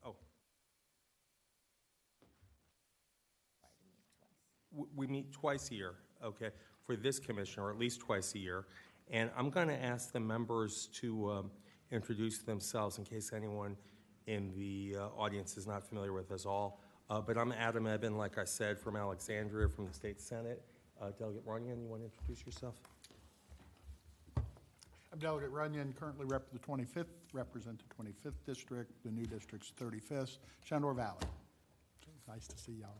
Oh. We meet twice a year, okay, for this commission, or at least twice a year. And I'm going to ask the members to introduce themselves in case anyone in the audience is not familiar with us all. But I'm Adam Eben, like I said, from Alexandria, from the State Senate. Delegate Runyon, you want to introduce yourself? I'm Delegate Runyon, currently represent the 25th District, the new district's 35th, Shenandoah Valley. So nice to see y'all.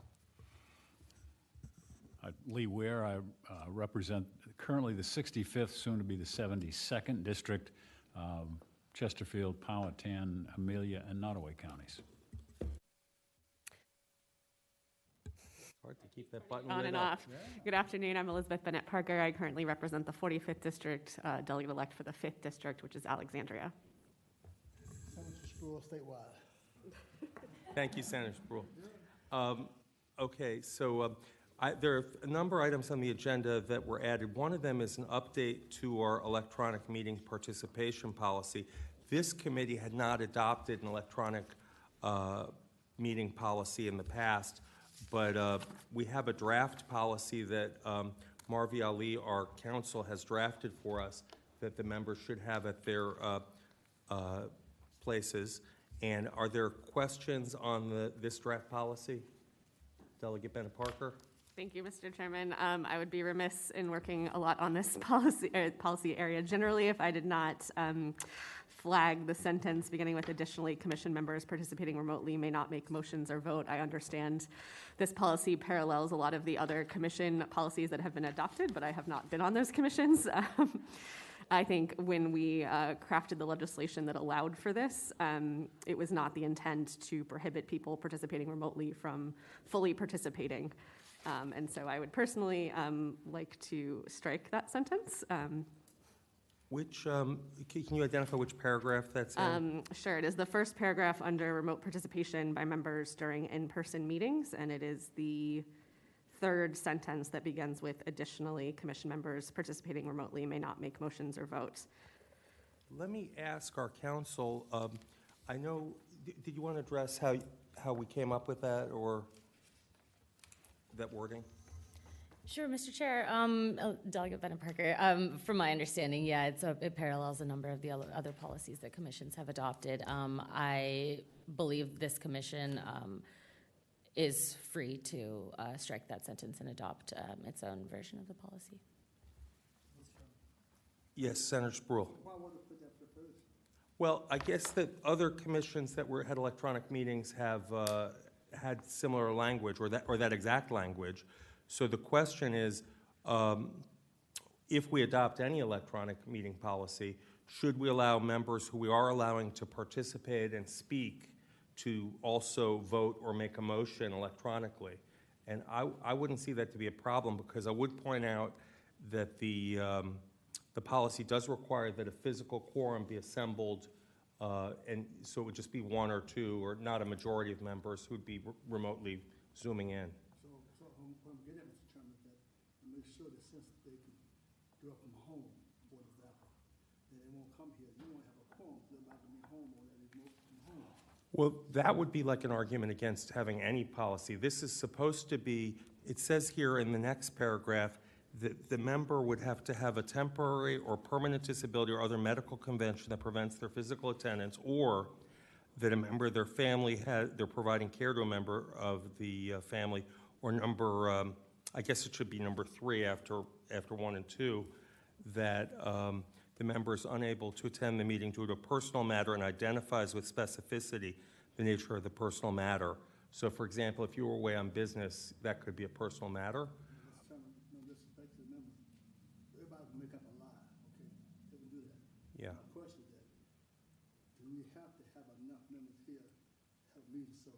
Lee Ware, I represent currently the 65th, soon to be the 72nd District, Chesterfield, Powhatan, Amelia, and Nottoway counties. Hard to keep that button on and up. off. Yeah. Good afternoon. I'm Elizabeth Bennett Parker. I currently represent the 45th District, delegate-elect for the 5th District, which is Alexandria. Senator Spruill, statewide. Thank you, Senator Spruill. Okay, so there are a number of items on the agenda that were added. One of them is an update to our electronic meeting participation policy. This committee had not adopted an electronic meeting policy in the past, but we have a draft policy that Marvi Ali, our counsel, has drafted for us that the members should have at their places. And are there questions on this draft policy? Delegate Bennett Parker. Thank you, Mr. Chairman. I would be remiss in working a lot on this policy area generally if I did not flag the sentence beginning with additionally commission members participating remotely may not make motions or vote. I understand this policy parallels a lot of the other commission policies that have been adopted, but I have not been on those commissions. I think when we crafted the legislation that allowed for this, it was not the intent to prohibit people participating remotely from fully participating. And so I would personally like to strike that sentence. Can you identify which paragraph that's in? Sure, it is the first paragraph under remote participation by members during in-person meetings, and it is the third sentence that begins with additionally commission members participating remotely may not make motions or votes. Let me ask our counsel, I know, did you want to address how we came up with that or that wording? Sure, Mr. Chair. Delegate Bennett Parker. From my understanding, yeah, it parallels a number of the other policies that commissions have adopted. I believe this commission is free to strike that sentence and adopt its own version of the policy. Yes, Senator Spruill. Why would it put that proposed? Well, I guess that other commissions that had electronic meetings have had similar language or that exact language. So the question is, if we adopt any electronic meeting policy, should we allow members who we are allowing to participate and speak to also vote or make a motion electronically? And I wouldn't see that to be a problem, because I would point out that the policy does require that a physical quorum be assembled, and so it would just be one or two, or not a majority of members who'd be remotely zooming in. So what I'm getting at, Mr. Chairman, is that to make sure that since they can do it from home, for example, then they won't come here. You won't have a quorum, so they're not going to be home, or they vote from home. Well, that would be like an argument against having any policy. This is supposed to be, it says here in the next paragraph, that the member would have to have a temporary or permanent disability or other medical convention that prevents their physical attendance, or that a member of their family they're providing care to a member of the family, or number, I guess it should be number 3 after 1 and 2, that the member is unable to attend the meeting due to a personal matter and identifies with specificity the nature of the personal matter. So, for example, if you were away on business, that could be a personal matter. Yeah. My question is that, do we have to have enough members here to have a meeting? So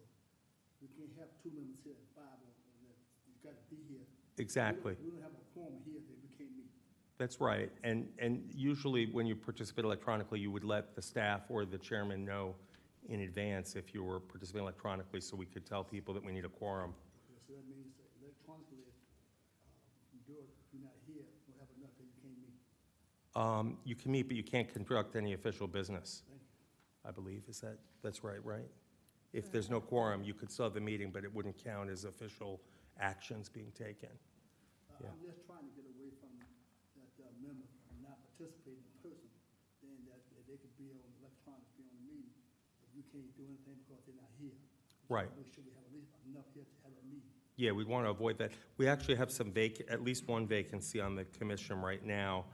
we can't have 2 members here at 5, or you got to be here. Exactly. We don't have a quorum here, then we can't meet. That's right. And usually when you participate electronically, you would let the staff or the chairman know in advance if you were participating electronically, so we could tell people that we need a quorum. Okay, so that means that electronically, you do it, if you're not here, we'll have enough that you can't meet. You can meet, but you can't conduct any official business, I believe. That's right, right? If there's no quorum, you could still have the meeting, but it wouldn't count as official actions being taken. Yeah. I'm just trying to get away from that member from not participating in person, then that they could be on electronic, be on the meeting, but you can't do anything because they're not here. Right. Make sure we have at least enough here to have a meeting. Yeah, we'd want to avoid that. We actually have some at least one vacancy on the commission right now,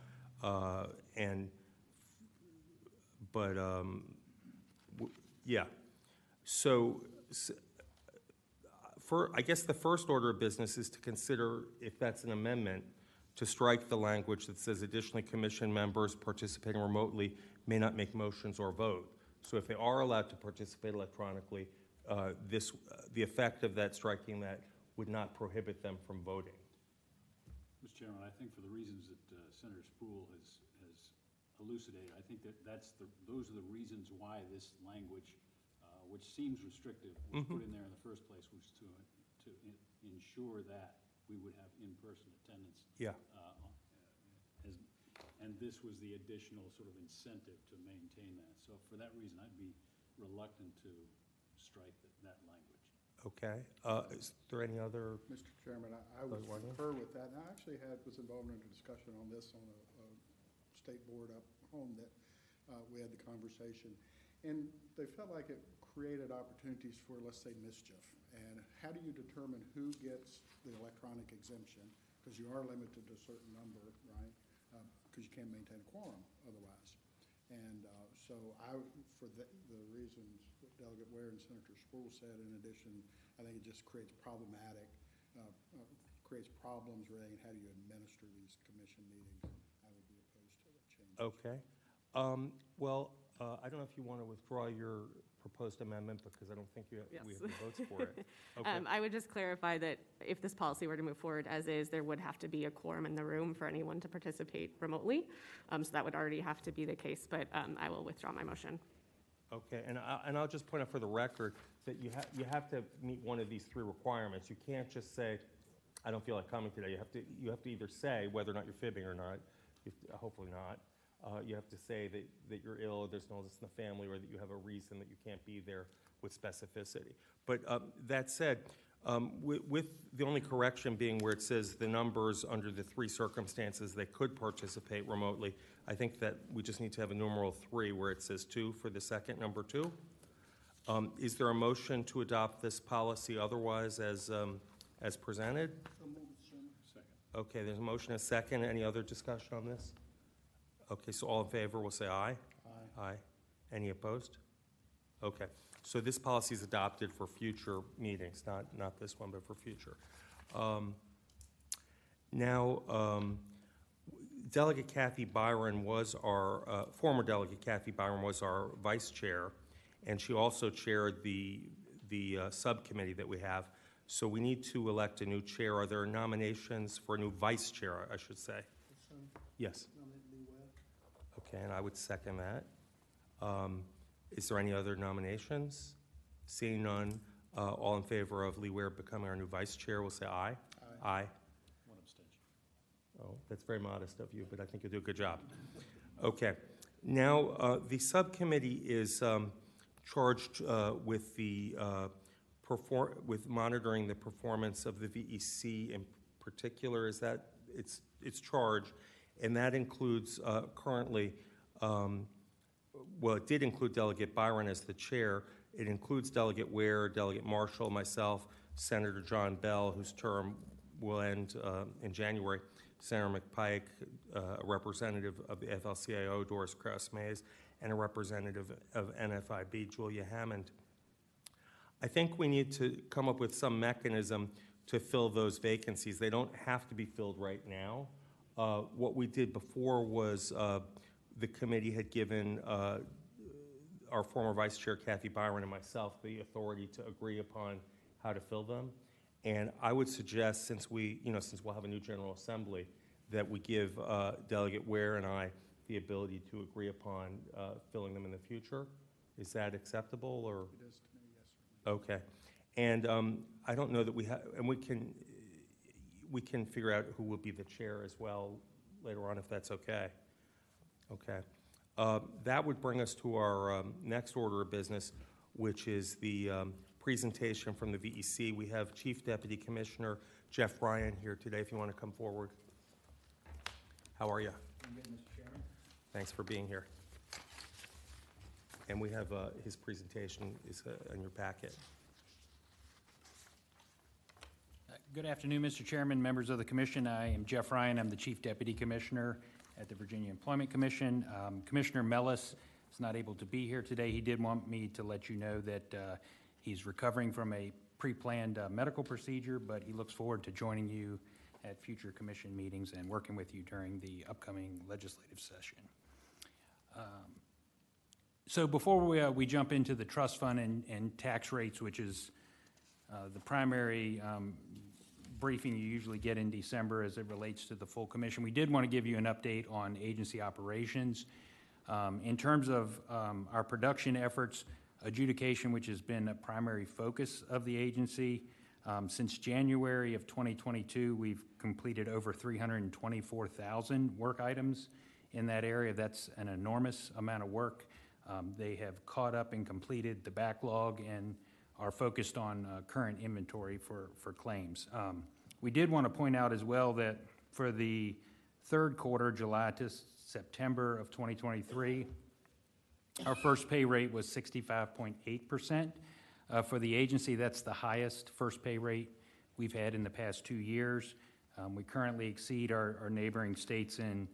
yeah. So, I guess the first order of business is to consider, if that's an amendment, to strike the language that says additionally commission members participating remotely may not make motions or vote. So if they are allowed to participate electronically, the effect of that, striking that, would not prohibit them from voting. Mr. Chairman, I think for the reasons that Senator Spruill has elucidated, I think those are the reasons why this language, which seems restrictive, was put in there in the first place, was to ensure that we would have in-person attendance. Yeah. And this was the additional sort of incentive to maintain that. So for that reason, I'd be reluctant to strike that language. Okay. Is there any other? Mr. Chairman, I would concur with that. And I actually was involved in a discussion on this on a state board up home that we had the conversation. And they felt like it created opportunities for, let's say, mischief. And how do you determine who gets the electronic exemption? Because you are limited to a certain number, right? Because you can't maintain a quorum otherwise. And so for the reasons that Delegate Ware and Senator Spruill said, in addition, I think it just creates creates problems relating how do you administer these commission meetings. I would be opposed to that change. Okay. I don't know if you want to withdraw your proposed amendment, because I don't think we have the votes for it. Okay. I would just clarify that if this policy were to move forward as is, there would have to be a quorum in the room for anyone to participate remotely. So that would already have to be the case, but I will withdraw my motion. Okay, and I'll just point out for the record that you have to meet one of these three requirements. You can't just say, I don't feel like coming today. You have to either say whether or not you're fibbing or not. Hopefully not. You have to say that you're ill, there's an illness in the family, or that you have a reason that you can't be there with specificity. But that said, with the only correction being where it says the numbers under the three circumstances they could participate remotely, I think that we just need to have a numeral 3 where it says 2 for the second, number 2. Is there a motion to adopt this policy otherwise as presented? So move, Mr. Chairman. Second. Okay, there's a motion and a second. Any other discussion on this? Okay, so all in favor will say aye. Aye. Aye. Any opposed? Okay, so this policy is adopted for future meetings, not this one, but for future. Delegate Kathy Byron was our, former Delegate Kathy Byron was our vice chair, and she also chaired the subcommittee that we have. So we need to elect a new chair. Are there nominations for a new vice chair, I should say? Mr. Chairman, Yes. nominate Lee Ware. Okay, and I would second that. Is there any other nominations? Seeing none, all in favor of Lee Ware becoming our new vice chair will say aye. Aye. Aye. One abstention. Oh, that's very modest of you, but I think you'll do a good job. Okay. Now, the subcommittee is charged with with monitoring the performance of the VEC in particular. Is that its charge, and that includes currently. Well, it did include Delegate Byron as the chair. It includes Delegate Ware, Delegate Marshall, myself, Senator John Bell, whose term will end in January, Senator McPike, a representative of the FL-CIO, Doris Krauss-Mays, and a representative of NFIB, Julia Hammond. I think we need to come up with some mechanism to fill those vacancies. They don't have to be filled right now. What we did before was the committee had given our former vice chair, Kathy Byron, and myself the authority to agree upon how to fill them. And I would suggest, since we'll have a new General Assembly, that we give Delegate Ware and I the ability to agree upon filling them in the future. Is that acceptable, or? It is to me, yes, sir. Okay. And I don't know that we have, and we can figure out who will be the chair as well later on, if that's okay. Okay. That would bring us to our next order of business, which is the presentation from the VEC. We have Chief Deputy Commissioner Jeff Ryan here today, if you want to come forward. How are you? I'm good, Mr. Chairman. Thanks for being here. And we have his presentation is in your packet. Good afternoon, Mr. Chairman, members of the commission. I am Jeff Ryan. I'm the Chief Deputy Commissioner at the Virginia Employment Commission. Commissioner Mellis is not able to be here today. He did want me to let you know that he's recovering from a pre-planned medical procedure, but he looks forward to joining you at future commission meetings and working with you during the upcoming legislative session. So before we jump into the trust fund and tax rates, which is the primary briefing you usually get in December as it relates to the full commission, we did want to give you an update on agency operations. In terms of our production efforts, adjudication, which has been a primary focus of the agency, since January of 2022, we've completed over 324,000 work items in that area. That's an enormous amount of work. They have caught up and completed the backlog and are focused on current inventory for claims. We did want to point out as well that for the third quarter, July to September of 2023, our first pay rate was 65.8%. For the agency, that's the highest first pay rate we've had in the past 2 years. We currently exceed our neighboring states in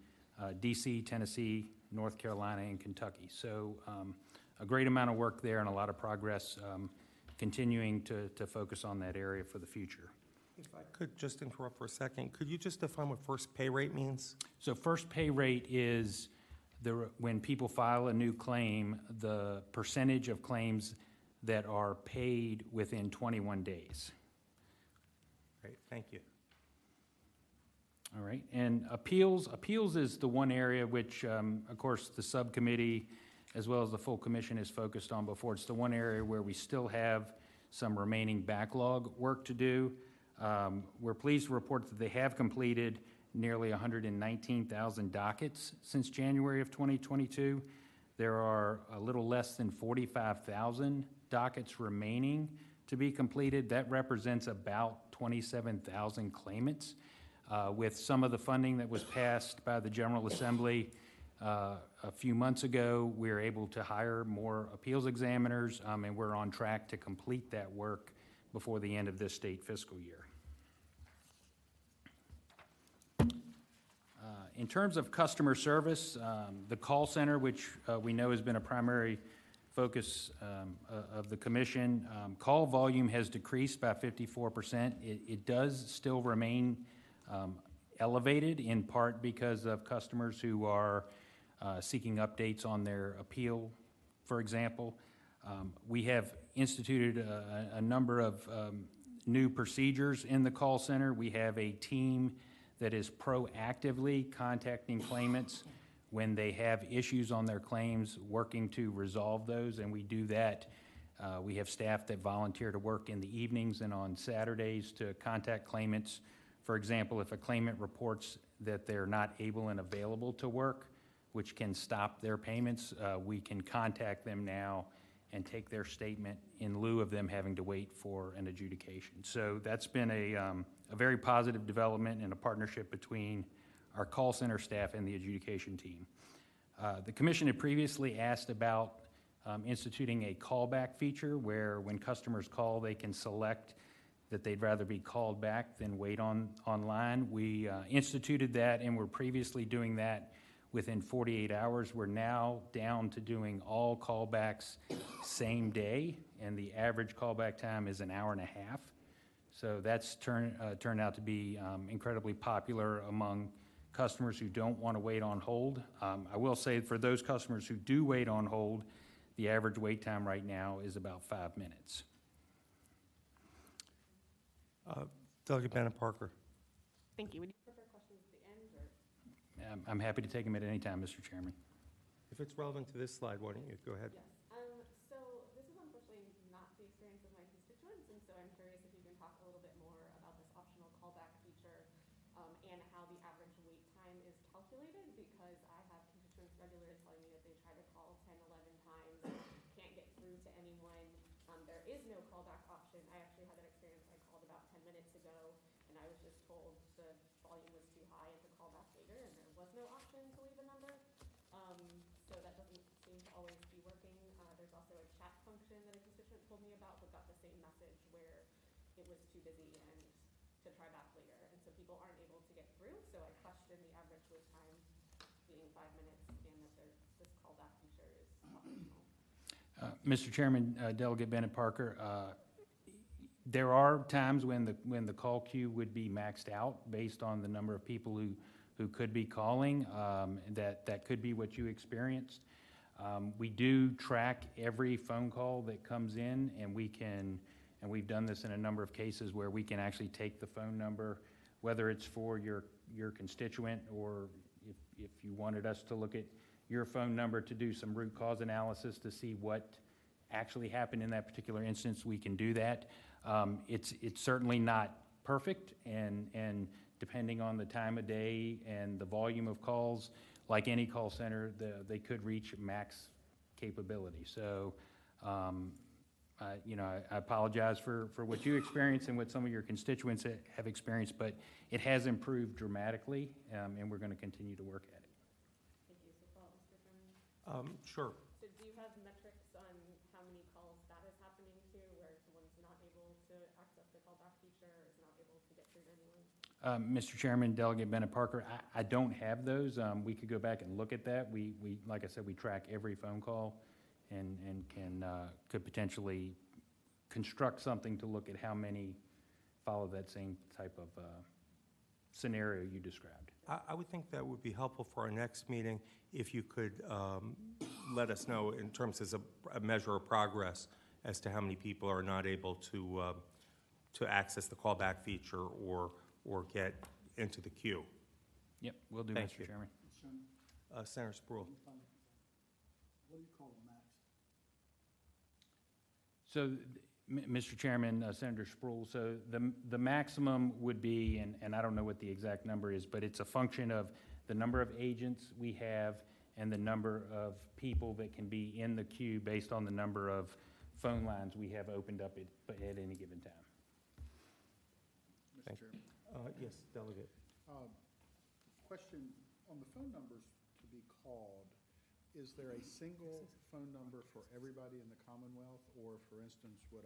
DC, Tennessee, North Carolina, and Kentucky. So a great amount of work there and a lot of progress continuing to focus on that area for the future. If I could just interrupt for a second, could you just define what first pay rate means? So first pay rate is when people file a new claim, the percentage of claims that are paid within 21 days. Great, thank you. All right, and appeals is the one area which, of course, the subcommittee as well as the full commission is focused on before. It's the one area where we still have some remaining backlog work to do. We're pleased to report that they have completed nearly 119,000 dockets since January of 2022. There are a little less than 45,000 dockets remaining to be completed. That represents about 27,000 claimants. With some of the funding that was passed by the General Assembly a few months ago, we were able to hire more appeals examiners, and we're on track to complete that work before the end of this state fiscal year. In terms of customer service, the call center, which we know has been a primary focus of the commission, call volume has decreased by 54%. It does still remain elevated, in part because of customers who are seeking updates on their appeal, for example. We have instituted a number of new procedures in the call center. We have a team that is proactively contacting claimants when they have issues on their claims, working to resolve those, and we do that. We have staff that volunteer to work in the evenings and on Saturdays to contact claimants. For example, if a claimant reports that they're not able and available to work, which can stop their payments, we can contact them now and take their statement in lieu of them having to wait for an adjudication. So that's been a very positive development and a partnership between our call center staff and the adjudication team. The commission had previously asked about instituting a callback feature where when customers call, they can select that they'd rather be called back than wait online. We instituted that and we're previously doing that within 48 hours. We're now down to doing all callbacks same day, and the average callback time is an hour and a half. So that's turned out to be incredibly popular among customers who don't want to wait on hold. I will say for those customers who do wait on hold, the average wait time right now is about 5 minutes. Delegate Bennett Parker. Thank you. Would you prefer questions at the end, or? I'm happy to take them at any time, Mr. Chairman. If it's relevant to this slide, why don't you go ahead? Yes. So this is unfortunately not the experience of my constituents, and so I'm curious if you can talk a little bit more about this optional callback feature and how the average wait time is calculated, because I have constituents regularly telling me that they try to call 10, 11 times, can't get through to anyone, is no callback option. I actually had that experience. I called about 10 minutes ago, and I was just told the volume was too high and to call back later, and there was no option to leave a number. So that doesn't seem to always be working. There's also a chat function that a constituent told me about, but got the same message where it was too busy and to try back later. And so people aren't able to get through. So I question the average wait time being 5 minutes and that this callback feature is optional. Mr. Chairman, Delegate Bennett Parker, there are times when the call queue would be maxed out based on the number of people who could be calling. That could be what you experienced. We do track every phone call that comes in, and we've done this in a number of cases where we can actually take the phone number, whether it's for your constituent or if you wanted us to look at your phone number to do some root cause analysis to see what actually happened in that particular instance, we can do that. It's certainly not perfect, and depending on the time of day and the volume of calls, like any call center, they could reach max capability. So, I apologize for what you experienced and what some of your constituents have experienced, but it has improved dramatically, and we're going to continue to work at it. Thank you. So, follow-up, Mr. Chairman? Sure. So do you have metrics on how many calls that is happening to, where someone's not able to access the callback feature or is not able to get through to anyone? Mr. Chairman, Delegate Bennett Parker, I don't have those. We could go back and look at that. We like I said, we track every phone call and could potentially construct something to look at how many follow that same type of scenario you described. I would think that would be helpful for our next meeting if you could let us know in terms as a measure of progress as to how many people are not able to access the callback feature or get into the queue. Yep, will do, Thank Mr. you. Chairman. Senator Spruill. What do you call a max? So, Mr. Chairman, Senator Spruill, so the maximum would be, and I don't know what the exact number is, but it's a function of the number of agents we have and the number of people that can be in the queue based on the number of phone lines we have opened up at any given time. Mr. Chairman. Yes, Delegate. Question, on the phone numbers to be called, is there a single phone number for everybody in the Commonwealth? Or, for instance, would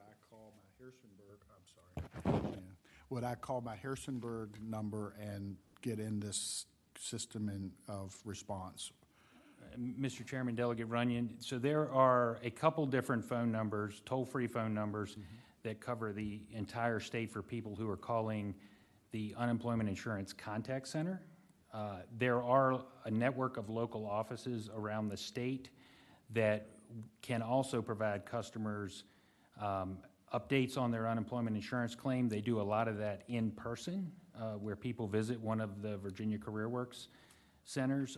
I call my Harrisonburg number and get in this system of response? Mr. Chairman, Delegate Runyon, so there are a couple different phone numbers, toll-free phone numbers, that cover the entire state for people who are calling the Unemployment Insurance Contact Center. There are a network of local offices around the state that can also provide customers updates on their unemployment insurance claim. They do a lot of that in person, where people visit one of the Virginia Career Works centers,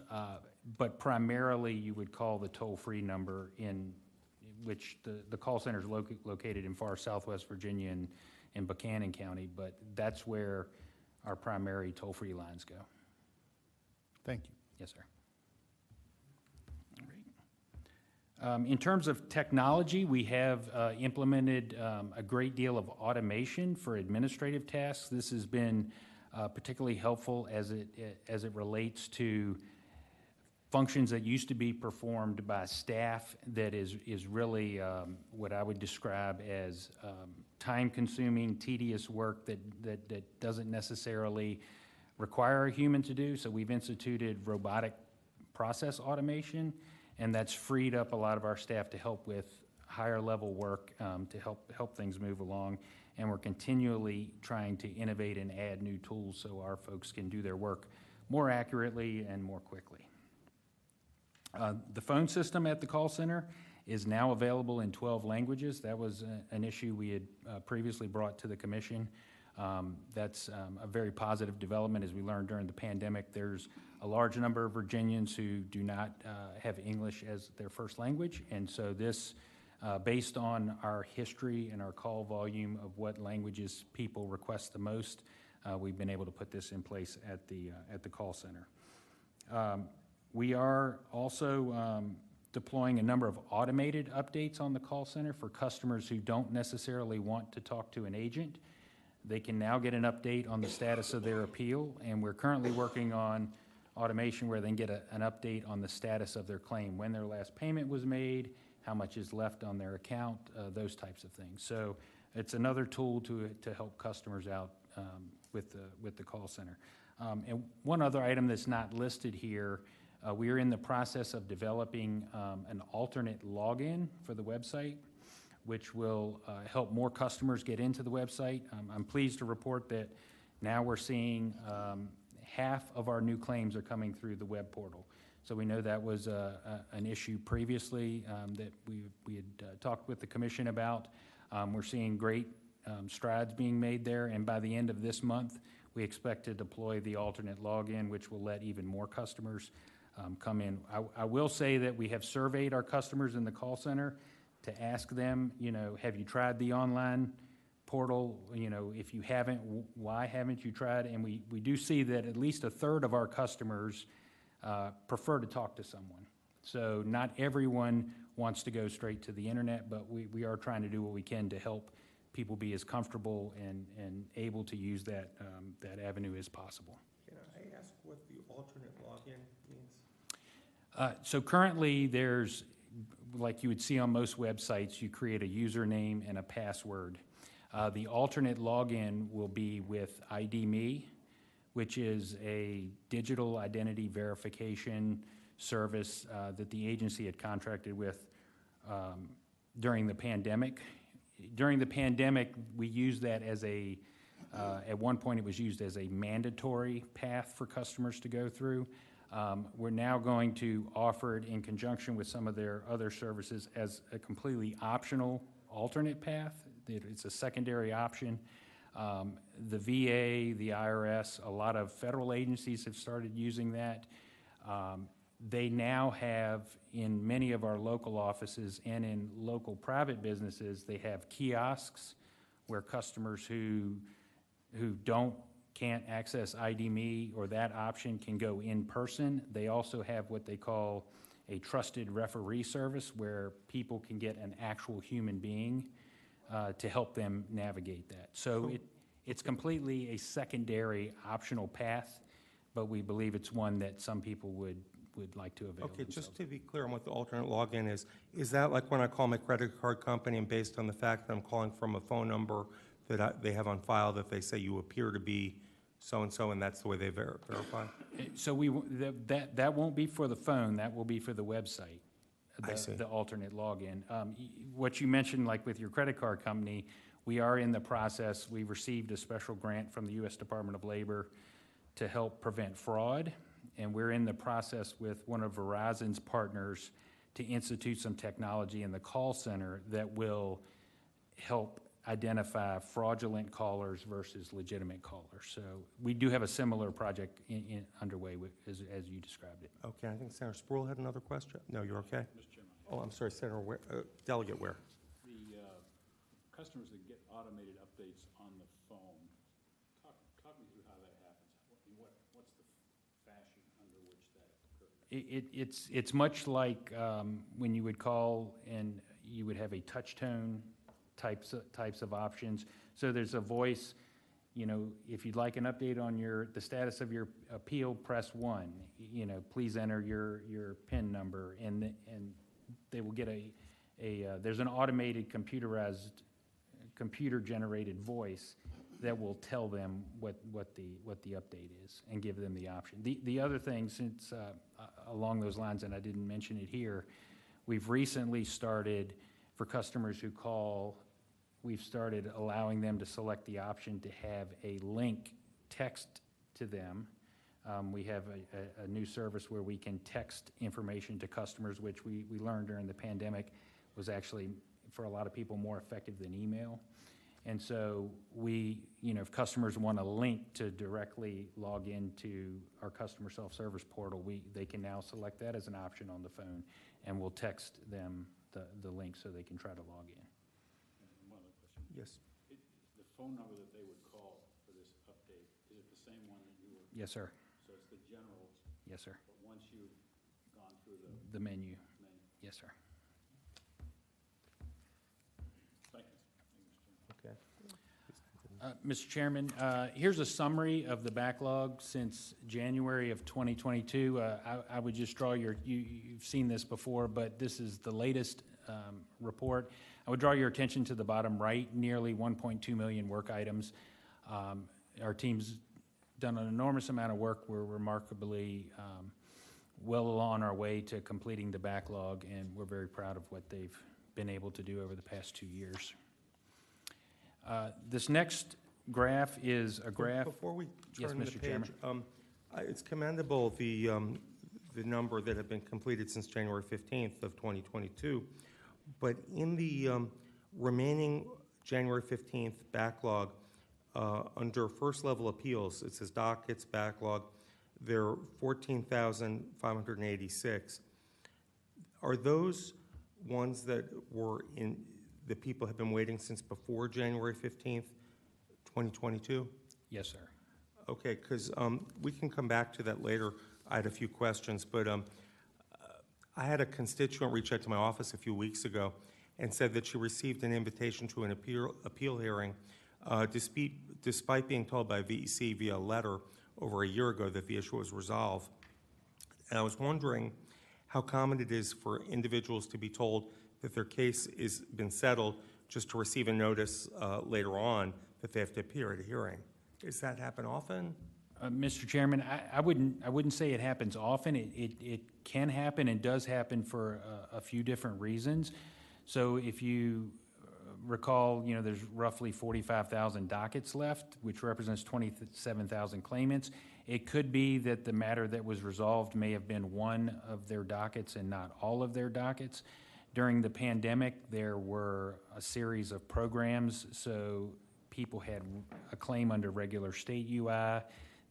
but primarily you would call the toll-free number in which the call center is located in far southwest Virginia and in Buchanan County, but that's where our primary toll-free lines go. Thank you. Yes, sir. All right. In terms of technology, we have implemented a great deal of automation for administrative tasks. This has been particularly helpful as it relates to functions that used to be performed by staff that is really what I would describe as time-consuming, tedious work that doesn't necessarily require a human to do. So we've instituted robotic process automation, and that's freed up a lot of our staff to help with higher-level work to help things move along. And we're continually trying to innovate and add new tools so our folks can do their work more accurately and more quickly. The phone system at the call center is now available in 12 languages. That was an issue we had previously brought to the commission. That's a very positive development. As we learned during the pandemic, there's a large number of Virginians who do not have English as their first language. And so this, based on our history and our call volume of what languages people request the most, we've been able to put this in place at the call center. We are also deploying a number of automated updates on the call center for customers who don't necessarily want to talk to an agent. They can now get an update on the status of their appeal, and we're currently working on automation where they can get an update on the status of their claim, when their last payment was made, how much is left on their account, those types of things. So it's another tool to help customers out with the call center. And one other item that's not listed here, we are in the process of developing an alternate login for the website, which will help more customers get into the website. I'm pleased to report that now we're seeing half of our new claims are coming through the web portal. So we know that was an issue previously that we had talked with the commission about. We're seeing great strides being made there, and by the end of this month, we expect to deploy the alternate login, which will let even more customers come in. I will say that we have surveyed our customers in the call center to ask them, you know, have you tried the online portal? You know, if you haven't, why haven't you tried? And we do see that at least a third of our customers prefer to talk to someone. So not everyone wants to go straight to the internet, but we are trying to do what we can to help people be as comfortable and able to use that avenue as possible. Can I ask what the alternate login means? So currently, there's, like you would see on most websites, you create a username and a password. The alternate login will be with ID.me, which is a digital identity verification service that the agency had contracted with during the pandemic. During the pandemic, we used that as at one point it was used as a mandatory path for customers to go through. We're now going to offer it in conjunction with some of their other services as a completely optional alternate path. It's a secondary option. The VA, the IRS, a lot of federal agencies have started using that. They now have, in many of our local offices and in local private businesses, they have kiosks where customers who can't access ID.me or that option can go in person. They also have what they call a trusted referee service where people can get an actual human being to help them navigate that. So it's completely a secondary optional path, but we believe it's one that some people would like to avail Okay, themselves. just to be clear on what the alternate login is that like when I call my credit card company and based on the fact that I'm calling from a phone number that they have on file that they say you appear to be so-and-so and that's the way they verify? So that won't be for the phone, that will be for the website. I see. The alternate login. What you mentioned, like with your credit card company, we are in the process. We received a special grant from the U.S. Department of Labor to help prevent fraud, and we're in the process with one of Verizon's partners to institute some technology in the call center that will help identify fraudulent callers versus legitimate callers. So we do have a similar project underway as you described it. Okay, I think Senator Spruill had another question. No, you're okay? Mr. Chairman, Oh, I'm sorry, Senator Ware, Delegate Ware. the customers that get automated updates on the phone, talk me through how that happens. What's the fashion under which that occurs? It's much like when you would call and you would have a touch tone types of options. So there's a voice, you know, if you'd like an update on the status of your appeal, press 1. You know, please enter your PIN number, and they will get there's an automated computer-generated voice that will tell them what the update is and give them the option. The other thing, since along those lines, and I didn't mention it here, we've recently started, for customers who call, we've started allowing them to select the option to have a link text to them. We have a new service where we can text information to customers, which we learned during the pandemic was actually, for a lot of people, more effective than email. And so if customers want a link to directly log into our customer self-service portal, they can now select that as an option on the phone, and we'll text them the link so they can try to log in. And one other question. Yes. The phone number that they would call for this update, is it the same one that you were? Yes, sir. So it's the general, Yes, sir. but once you've gone through The menu. Yes, sir. Thank you. Okay. Mr. Chairman, here's a summary of the backlog since January of 2022. I would just draw you've seen this before, but this is the latest report. I would draw your attention to the bottom right, nearly 1.2 million work items. Our team's done an enormous amount of work. We're remarkably well on our way to completing the backlog, and we're very proud of what they've been able to do over the past 2 years. This next graph is a graph. Before we Yes, turn the Mr. page, Chairman. it's commendable, the number that have been completed since January 15th of 2022. But in the remaining January 15th backlog, under first level appeals, it says dockets, backlog, there are 14,586. Are those ones that were in, the people have been waiting since before January 15th, 2022? Yes, sir. Okay, because we can come back to that later. I had a few questions, but I had a constituent reach out to my office a few weeks ago and said that she received an invitation to an appeal hearing despite being told by VEC via letter over a year ago that the issue was resolved. And I was wondering how common it is for individuals to be told that their case has been settled just to receive a notice later on that they have to appear at a hearing. Does that happen often? Mr. Chairman, I wouldn't say it happens often. It can happen and does happen for a few different reasons. So if you recall, there's roughly 45,000 dockets left, which represents 27,000 claimants. It could be that the matter that was resolved may have been one of their dockets and not all of their dockets. During the pandemic, there were a series of programs, so people had a claim under regular state UI.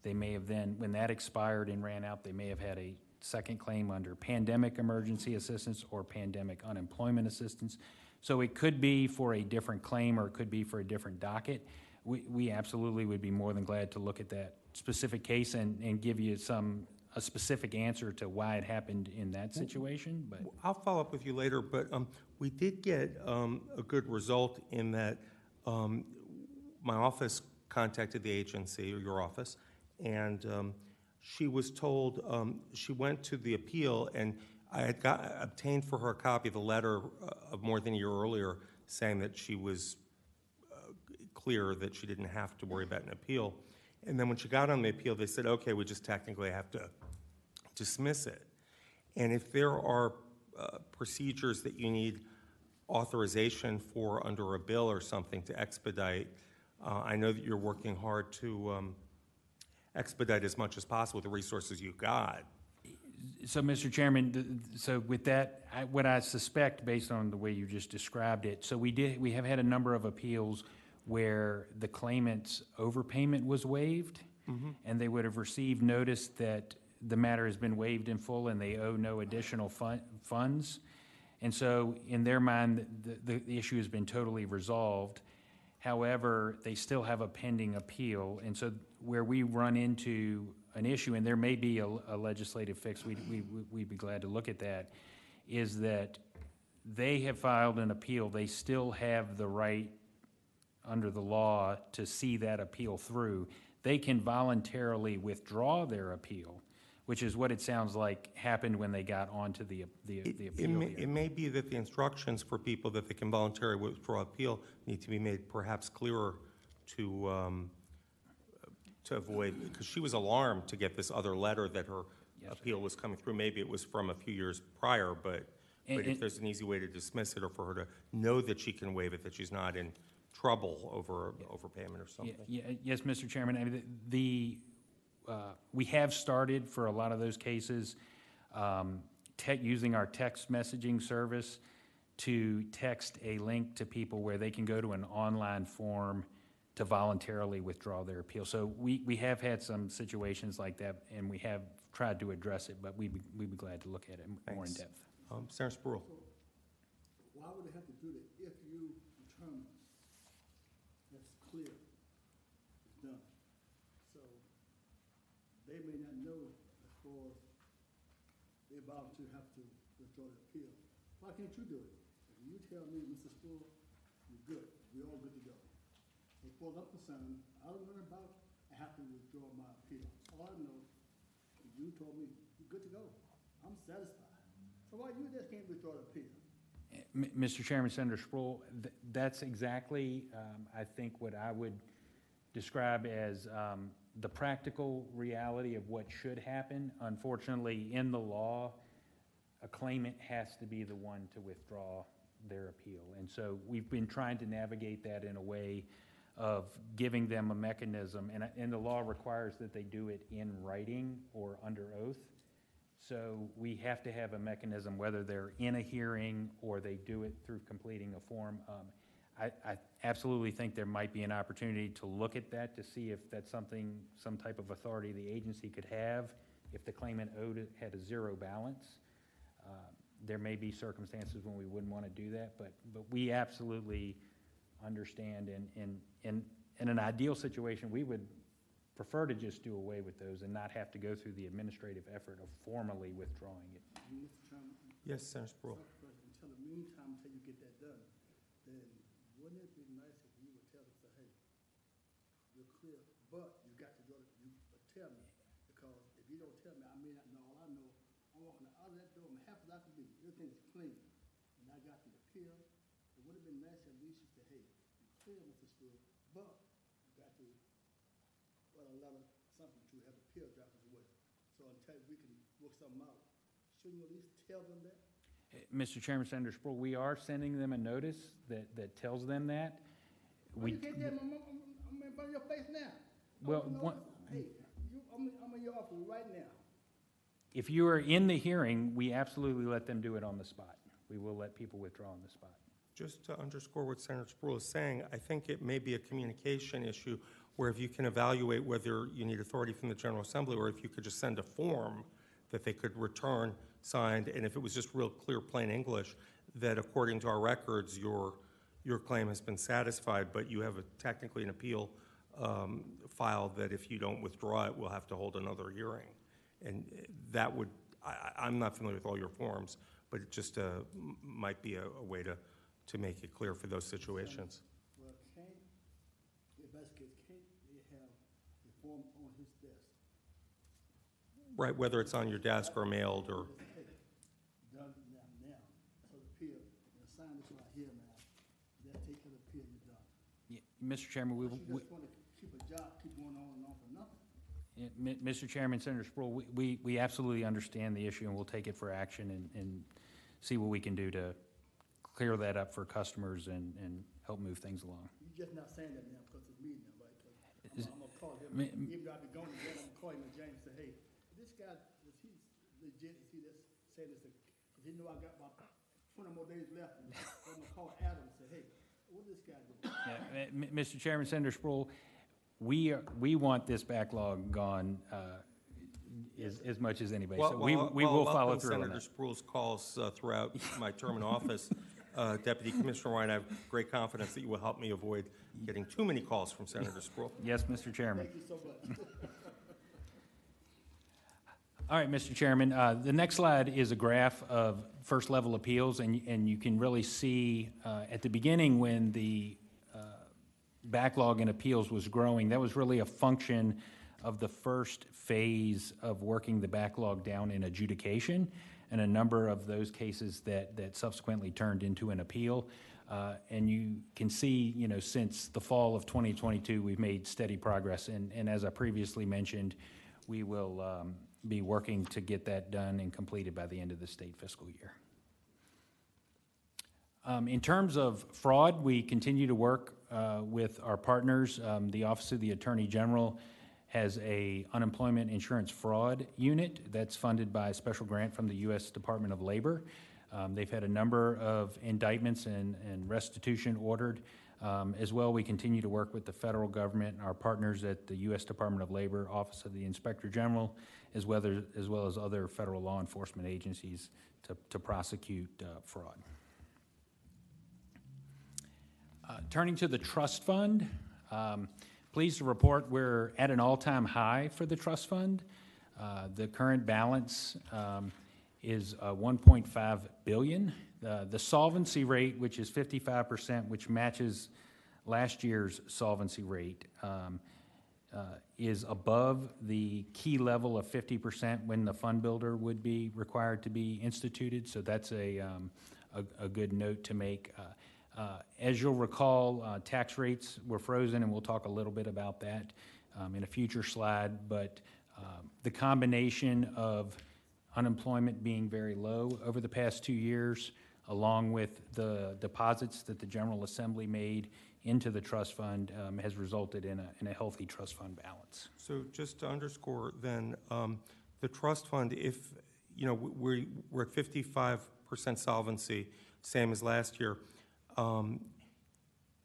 They may have then, when that expired and ran out, they may have had a second claim under pandemic emergency assistance or pandemic unemployment assistance. So it could be for a different claim or it could be for a different docket. We absolutely would be more than glad to look at that specific case and give you a specific answer to why it happened in that situation, but. I'll follow up with you later, but we did get a good result in that my office contacted the agency, or your office, and she was told, she went to the appeal, and I had obtained for her a copy of the letter of more than a year earlier saying that she was clear that she didn't have to worry about an appeal. And then when she got on the appeal, they said, okay, we just technically have to dismiss it. And if there are procedures that you need authorization for under a bill or something to expedite, I know that you're working hard to expedite as much as possible with the resources you've got. So, Mr. Chairman, so with that, what I suspect, based on the way you just described it, so we have had a number of appeals where the claimant's overpayment was waived, and they would have received notice that the matter has been waived in full and they owe no additional funds. And so, in their mind, the issue has been totally resolved. However, they still have a pending appeal, and so where we run into an issue, and there may be a legislative fix, we'd be glad to look at that, is that they have filed an appeal. They still have the right under the law to see that appeal through. They can voluntarily withdraw their appeal, which is what it sounds like happened when they got onto the appeal. It may be that the instructions for people that they can voluntarily withdraw appeal need to be made perhaps clearer to avoid, because she was alarmed to get this other letter that her appeal was coming through. Maybe it was from a few years prior, but if there's an easy way to dismiss it or for her to know that she can waive it, that she's not in trouble over overpayment or something. Yes, Mr. Chairman. I mean, we have started for a lot of those cases using our text messaging service to text a link to people where they can go to an online form to voluntarily withdraw their appeal. So we have had some situations like that, and we have tried to address it, but we'd be glad to look at it more in depth. Senator Spruill. Why would they have to do that if you determine that's clear, it's done? So they may not know as far as they're about to have to withdraw the appeal. Why can't you do it? If you tell me, Mr. Spruill, you're good, we all good to go. As far as I'm concerned, I don't know about, I have to withdraw my appeal. All I know, is you told me, you're good to go. I'm satisfied. So why you just can't withdraw the appeal? Mr. Chairman, Senator Sproul, that's exactly, I think, what I would describe as the practical reality of what should happen. Unfortunately, in the law, a claimant has to be the one to withdraw their appeal. And so we've been trying to navigate that in a way of giving them a mechanism, and the law requires that they do it in writing or under oath. So we have to have a mechanism, whether they're in a hearing or they do it through completing a form. I absolutely think there might be an opportunity to look at that to see if that's something, some type of authority the agency could have if the claimant had a zero balance. There may be circumstances when we wouldn't want to do that, but we absolutely understand, and in an ideal situation, we would prefer to just do away with those and not have to go through the administrative effort of formally withdrawing it. Mr. Chairman, Yes, Senator Sproul. until the meantime, until you get that done, then wouldn't it be nice if you would tell us, say, hey, you're clear, but you got to go, tell me, because if you don't tell me, I may not know. All I know, I'm walking out of that door, I'm happy as I can be, everything's clean, and I got the appeal. It would have been nice at least to say, hey, you're clear, Mr. Spruill, but you got to, well, a letter, something to have appeal draft as well. So until we can work something out, shouldn't you at least tell them that? Mr. Chairman, Senator Sproul, we are sending them a notice that tells them that. Well, you can't tell them, I'm in front of your face now. Well, Hey, I'm in your office right now. if you are in the hearing, we absolutely let them do it on the spot. We will let people withdraw on the spot. Just to underscore what Senator Sproul is saying, I think it may be a communication issue where if you can evaluate whether you need authority from the General Assembly or if you could just send a form that they could return signed, and if it was just real clear, plain English, that according to our records, your claim has been satisfied, but you have technically an appeal filed that if you don't withdraw it, we'll have to hold another hearing. And that would, I'm not familiar with all your forms, but it just might be a way to make it clear for those situations. Well, can't, if that's the case, can't they have the form on his desk? Right, whether it's on your desk or mailed or, Hey, done now, so the appeal, and sign this right here now, that take care of the appeal, you're done. Yeah, Mr. Chairman, You just want to keep a job, keep going on and on for nothing. Mr. Chairman, Senator Sproul, we absolutely understand the issue, and we'll take it for action and see what we can do to clear that up for customers and help move things along. You're just not saying that now because it's me now, right? 'Cause I'm gonna call him, even though I be going to jail, I'm gonna call him in James and say, hey, this guy, is he legit, is he just saying this, because he know I got about 20 more days left, and so I'm gonna call Adam and say, hey, what this guy doing? Yeah, Mr. Chairman, Senator Sproul, we want this backlog gone as much as anybody. So we will follow through on Senator that. Sproul's calls throughout my term in office. Deputy Commissioner Ryan, I have great confidence that you will help me avoid getting too many calls from Senator Sproul. Yes, Mr. Chairman. Thank you so much. All right, Mr. Chairman, the next slide is a graph of first-level appeals, and you can really see at the beginning when the backlog in appeals was growing, that was really a function of the first phase of working the backlog down in adjudication, and a number of those cases that subsequently turned into an appeal. And you can see, since the fall of 2022, we've made steady progress, and as I previously mentioned, we will be working to get that done and completed by the end of the state fiscal year. In terms of fraud, we continue to work with our partners. The Office of the Attorney General has a unemployment insurance fraud unit that's funded by a special grant from the U.S. Department of Labor. They've had a number of indictments and restitution ordered. As well, we continue to work with the federal government and our partners at the U.S. Department of Labor, Office of the Inspector General, as well as other federal law enforcement agencies to prosecute fraud. Turning to the trust fund, pleased to report we're at an all-time high for the trust fund. The current balance is 1.5 billion. The solvency rate, which is 55%, which matches last year's solvency rate, is above the key level of 50% when the fund builder would be required to be instituted. So that's a good note to make. As you'll recall, tax rates were frozen, and we'll talk a little bit about that in a future slide. But the combination of unemployment being very low over the past 2 years, along with the deposits that the General Assembly made into the trust fund, has resulted in a healthy trust fund balance. So just to underscore then, the trust fund, if, we're at 55% solvency, same as last year,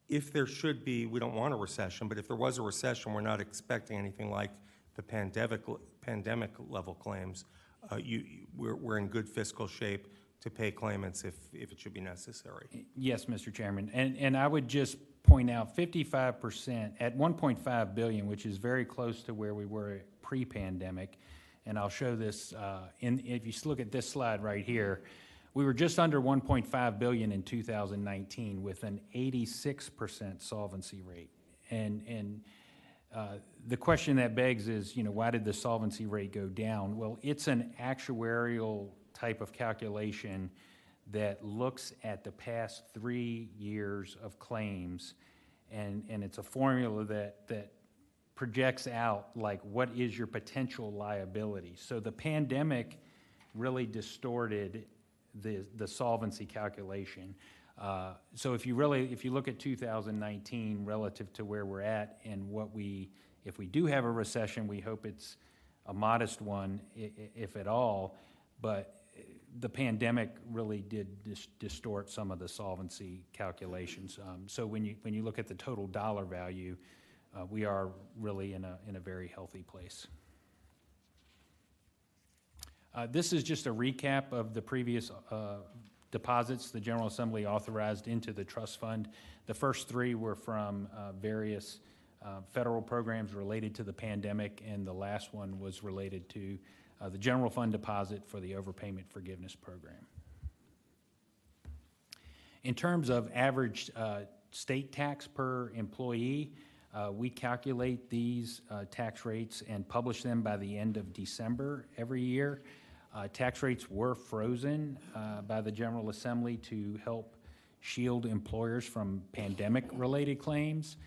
if there should be, we don't want a recession, but if there was a recession, we're not expecting anything like the pandemic level claims. We're in good fiscal shape to pay claimants if it should be necessary. Yes, Mr. Chairman, and I would just point out 55% at 1.5 billion, which is very close to where we were pre-pandemic. And I'll show this, if you look at this slide right here, we were just under 1.5 billion in 2019 with an 86% solvency rate. And the question that begs is, why did the solvency rate go down? Well, it's an actuarial type of calculation that looks at the past 3 years of claims, and it's a formula that projects out, like, what is your potential liability. So the pandemic really distorted the solvency calculation. So if you look at 2019 relative to where we're at and if we do have a recession, we hope it's a modest one, if at all, but the pandemic really did distort some of the solvency calculations. So when you look at the total dollar value, we are really in a very healthy place. This is just a recap of the previous deposits the General Assembly authorized into the trust fund. The first 3 were from various federal programs related to the pandemic, and the last one was related to the general fund deposit for the overpayment forgiveness program. In terms of average state tax per employee, we calculate these tax rates and publish them by the end of December every year. Tax rates were frozen by the General Assembly to help shield employers from pandemic-related claims.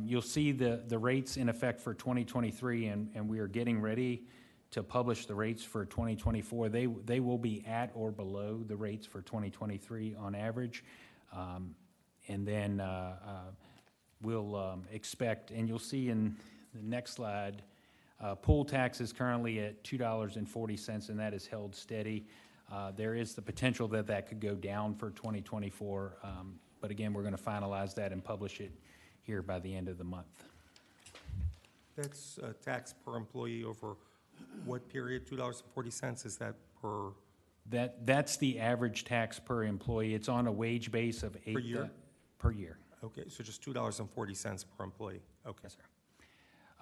You'll see the rates in effect for 2023, and we are getting ready to publish the rates for 2024. They will be at or below the rates for 2023 on average. And then we'll expect, and you'll see in the next slide, pool tax is currently at $2.40, and that is held steady. There is the potential that could go down for 2024, but again, we're going to finalize that and publish it here by the end of the month. That's tax per employee over what period? $2.40? Is that per? That's the average tax per employee. It's on a wage base of $8 per year. Per year. Okay, so just $2.40 per employee. Okay, Yes,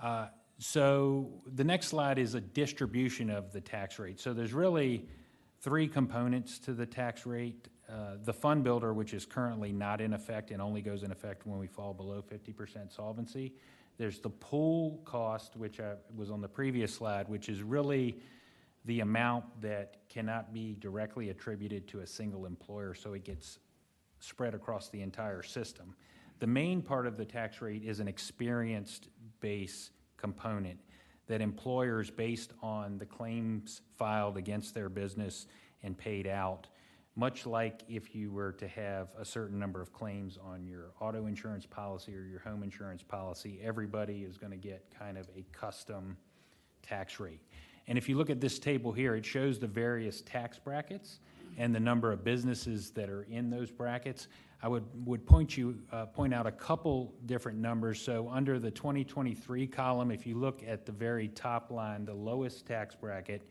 sir. So the next slide is a distribution of the tax rate. So there's really 3 components to the tax rate. The fund builder, which is currently not in effect and only goes in effect when we fall below 50% solvency. There's the pool cost, which was on the previous slide, which is really the amount that cannot be directly attributed to a single employer, so it gets spread across the entire system. The main part of the tax rate is an experienced base component that employers, based on the claims filed against their business and paid out, much like if you were to have a certain number of claims on your auto insurance policy or your home insurance policy, everybody is going to get kind of a custom tax rate. And if you look at this table here, it shows the various tax brackets and the number of businesses that are in those brackets. I would point out a couple different numbers. So under the 2023 column, if you look at the very top line, the lowest tax bracket,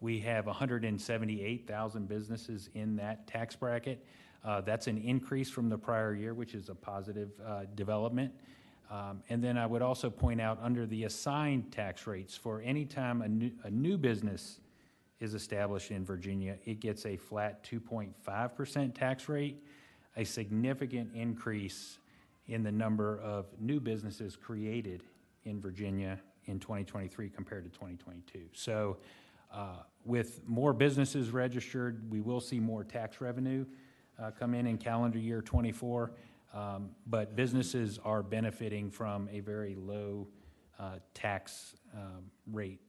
we have 178,000 businesses in that tax bracket. That's an increase from the prior year, which is a positive development. And then I would also point out under the assigned tax rates, for any time a new business is established in Virginia, it gets a flat 2.5% tax rate, a significant increase in the number of new businesses created in Virginia in 2023 compared to 2022. So with more businesses registered, we will see more tax revenue come in calendar year '24, but businesses are benefiting from a very low tax rate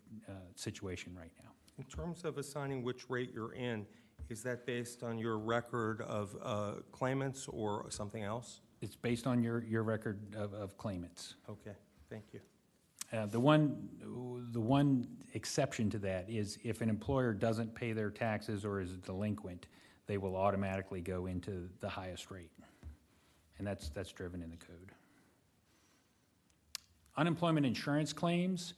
situation right now. In terms of assigning which rate you're in, is that based on your record of claimants or something else? It's based on your record of claimants. Okay, thank you. The one exception to that is if an employer doesn't pay their taxes or is delinquent, they will automatically go into the highest rate. And that's driven in the code. Unemployment insurance claims.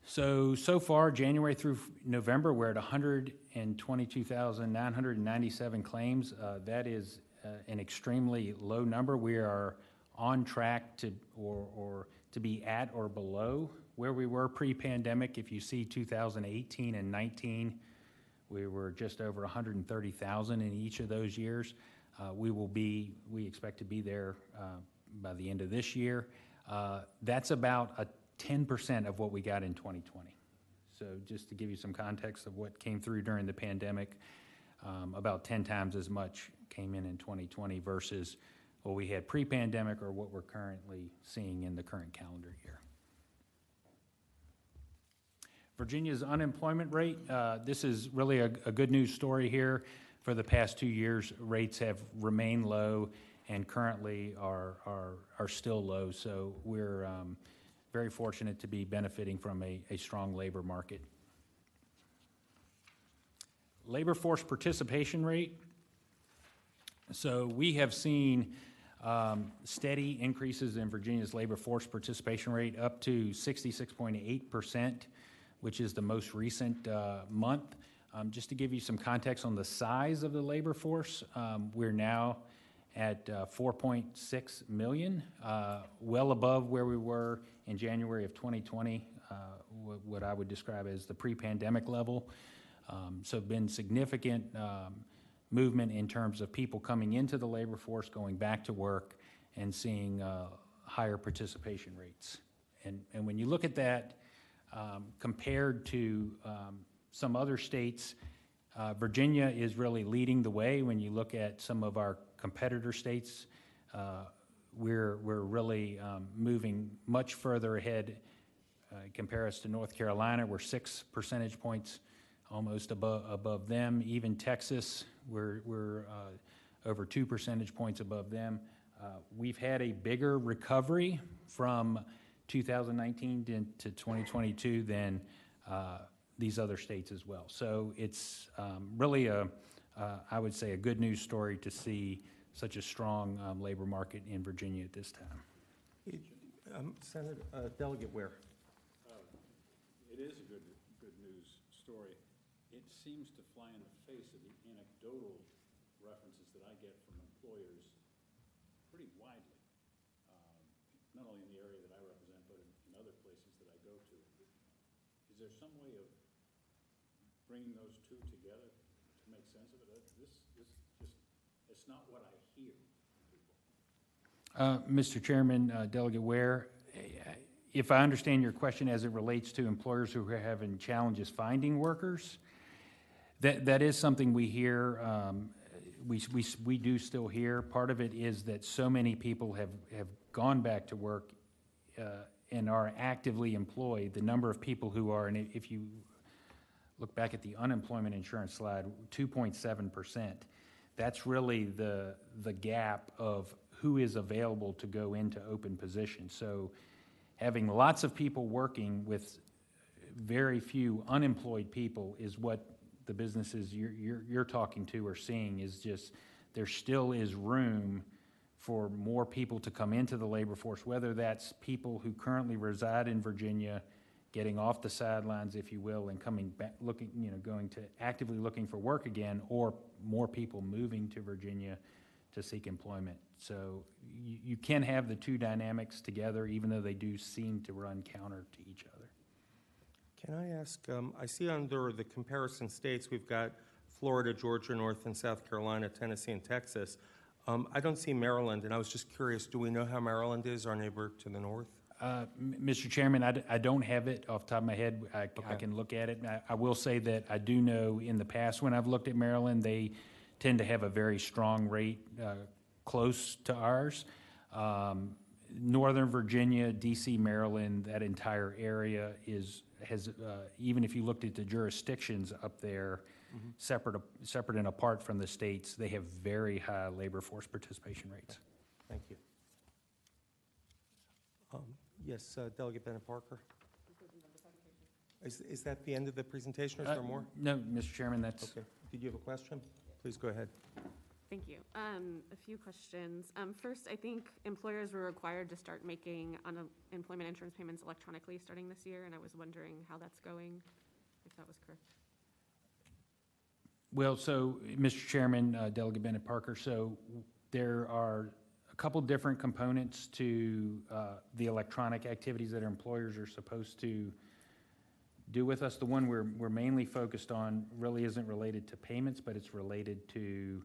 So far, January through November, we're at 122,997 claims. That is an extremely low number. We are on track to to be at or below where we were pre-pandemic. If you see 2018 and 19, we were just over 130,000 in each of those years. We expect to be there by the end of this year. That's about a 10% of what we got in 2020. So just to give you some context of what came through during the pandemic, about 10 times as much came in 2020 versus what we had pre-pandemic or what we're currently seeing in the current calendar year. Virginia's unemployment rate, this is really a good news story here. For the past 2 years, rates have remained low and currently are still low. So we're very fortunate to be benefiting from a strong labor market. Labor force participation rate. So we have seen steady increases in Virginia's labor force participation rate up to 66.8%, which is the most recent month. Just to give you some context on the size of the labor force, we're now at 4.6 million, well above where we were in January of 2020, what I would describe as the pre-pandemic level. So been significant movement in terms of people coming into the labor force, going back to work, and seeing higher participation rates. And when you look at that compared to some other states, Virginia is really leading the way. When you look at some of our competitor states, we're really moving much further ahead. Compare us to North Carolina, we're 6 percentage points almost above them. Even Texas, we're over 2 percentage points above them. We've had a bigger recovery from 2019 to 2022 than these other states as well. So it's really I would say, a good news story to see such a strong labor market in Virginia at this time. Senator Delegate Ware. It is a good news story. It seems to fly in the face of the anecdotal references that I get from employers pretty widely, not only in the area that I represent, but in other places that I go to. Is there some way of bringing those two together to make sense of it? It's not what I hear from people. Mr. Chairman, Delegate Ware, if I understand your question as it relates to employers who are having challenges finding workers, that is something we hear. We do still hear. Part of it is that so many people have gone back to work and are actively employed. The number of people who are, and if you look back at the unemployment insurance slide, 2.7%. That's really the gap of who is available to go into open positions. So having lots of people working with very few unemployed people is what the businesses you're talking to are seeing. Is just there still is room for more people to come into the labor force, whether that's people who currently reside in Virginia getting off the sidelines, if you will, and coming back, going to actively looking for work again, or more people moving to Virginia to seek employment. So you can have the two dynamics together, even though they do seem to run counter to each other. Can I ask, I see under the comparison states, we've got Florida, Georgia, North and South Carolina, Tennessee, and Texas. I don't see Maryland, and I was just curious, do we know how Maryland is, our neighbor to the north? Mr. Chairman, I don't have it off the top of my head. I can look at it. I will say that I do know in the past when I've looked at Maryland, they tend to have a very strong rate close to ours. Northern Virginia, DC, Maryland, that entire area has even if you looked at the jurisdictions up there, separate and apart from the states, they have very high labor force participation rates. Thank you. Yes, Delegate Bennett Parker. Is that the end of the presentation, or is there more? No, Mr. Chairman, that's... Okay. Did you have a question? Please go ahead. Thank you. A few questions. First, I think employers were required to start making unemployment insurance payments electronically starting this year, and I was wondering how that's going, if that was correct. Well, so, Mr. Chairman, Delegate Bennett Parker, so there are a couple different components to the electronic activities that our employers are supposed to do with us. The one we're mainly focused on really isn't related to payments, but it's related to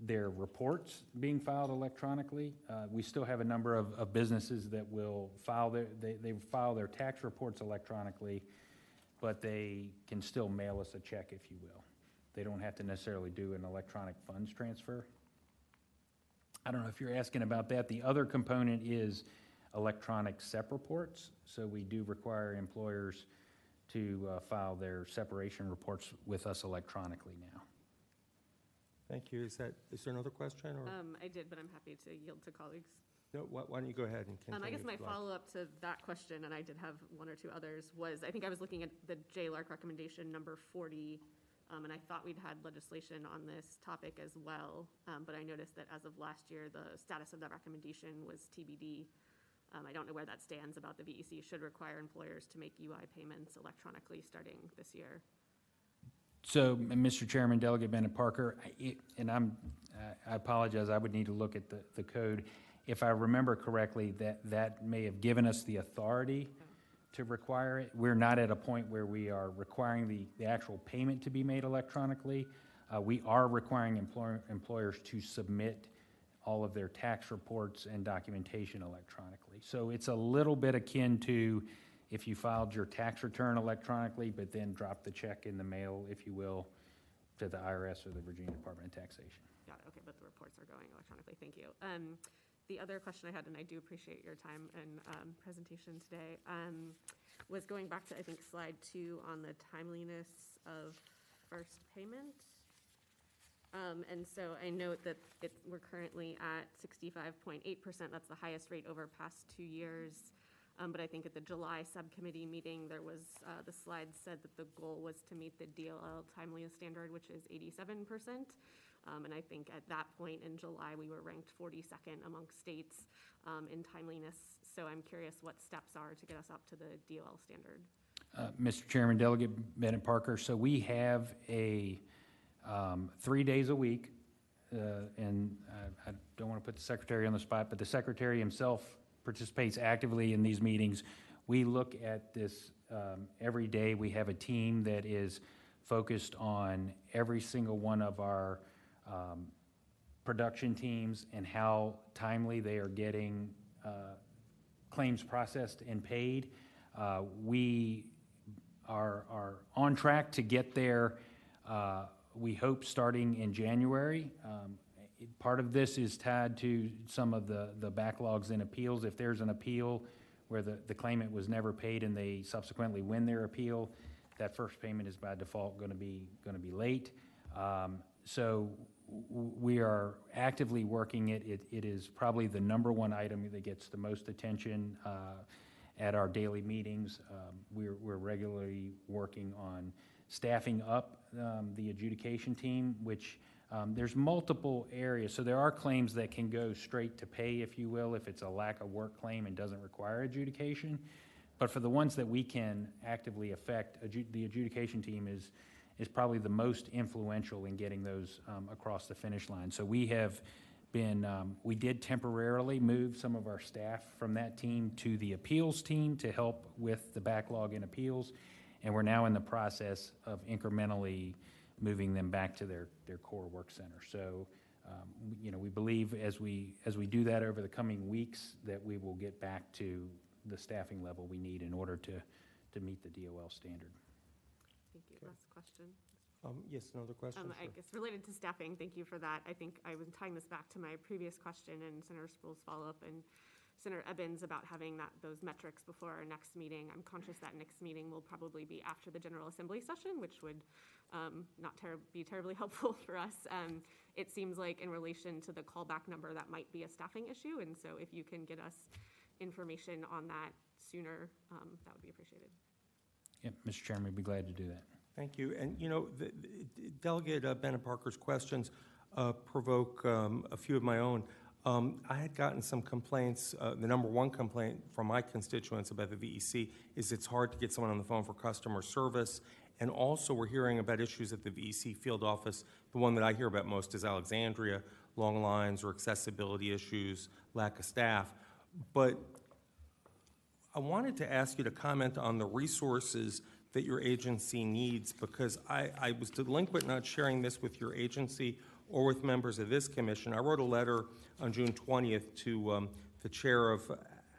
their reports being filed electronically. We still have a number of businesses that will file they file their tax reports electronically, but they can still mail us a check, if you will. They don't have to necessarily do an electronic funds transfer. I don't know if you're asking about that. The other component is electronic SEP reports. So we do require employers to file their separation reports with us electronically now. Thank you. Is there another question, or? I did, but I'm happy to yield to colleagues. No, why don't you go ahead and continue? I guess my if you'd like. follow-up to that question, and I did have one or two others, was I think I was looking at the JLARC recommendation number 40, and I thought we'd had legislation on this topic as well, but I noticed that as of last year, the status of that recommendation was TBD. I don't know where that stands about the VEC should require employers to make UI payments electronically starting this year. So, Mr. Chairman, Delegate Bennett Parker, I apologize, I would need to look at the code. If I remember correctly, that may have given us the authority to require it. We're not at a point where we are requiring the actual payment to be made electronically. We are requiring employers to submit all of their tax reports and documentation electronically. So it's a little bit akin to if you filed your tax return electronically, but then dropped the check in the mail, if you will, to the IRS or the Virginia Department of Taxation. Got it, okay, but the reports are going electronically, thank you. The other question I had, and I do appreciate your time and presentation today, was going back to, I think, slide 2 on the timeliness of first payment. And so I note that we're currently at 65.8%. That's the highest rate over past 2 years. But I think at the July subcommittee meeting, there was, the slide said that the goal was to meet the DLL timeliness standard, which is 87%. And I think at that point in July, we were ranked 42nd among states in timeliness. So I'm curious what steps are to get us up to the DLL standard. Mr. Chairman, Delegate Bennett Parker, so we have a 3 days a week, and I don't want to put the Secretary on the spot, but the Secretary himself participates actively in these meetings. We look at this every day. We have a team that is focused on every single one of our production teams and how timely they are getting claims processed and paid. We are on track to get there, we hope, starting in January. Part of this is tied to some of the backlogs in appeals. If there's an appeal where the claimant was never paid and they subsequently win their appeal, that first payment is by default going to be late. So we are actively working it. It is probably the #1 item that gets the most attention at our daily meetings. We're regularly working on staffing up the adjudication team, which there's multiple areas. So there are claims that can go straight to pay, if you will, if it's a lack of work claim and doesn't require adjudication. But for the ones that we can actively affect, the adjudication team is probably the most influential in getting those across the finish line. So we have we did temporarily move some of our staff from that team to the appeals team to help with the backlog in appeals, and we're now in the process of incrementally moving them back to their core work center. So, we believe as we do that over the coming weeks, that we will get back to the staffing level we need in order to meet the DOL standard. Thank you. Last question. Yes, another question? I Sure. guess related to staffing, thank you for that. I think I was tying this back to my previous question and Senator Sproul's follow-up and Senator Evans about having those metrics before our next meeting. I'm conscious that next meeting will probably be after the General Assembly session, which would not be terribly helpful for us. It seems like in relation to the callback number, that might be a staffing issue, and so if you can get us information on that sooner, that would be appreciated. Yeah, Mr. Chairman, we'd be glad to do that. Thank you. And, the Delegate Bennett Parker's questions provoke a few of my own. I had gotten some complaints. The number one complaint from my constituents about the VEC is it's hard to get someone on the phone for customer service. And also, we're hearing about issues at the VEC field office. The one that I hear about most is Alexandria, long lines or accessibility issues, lack of staff. But I wanted to ask you to comment on the resources that your agency needs, because I was delinquent not sharing this with your agency or with members of this commission. I wrote a letter on June 20th to the chair of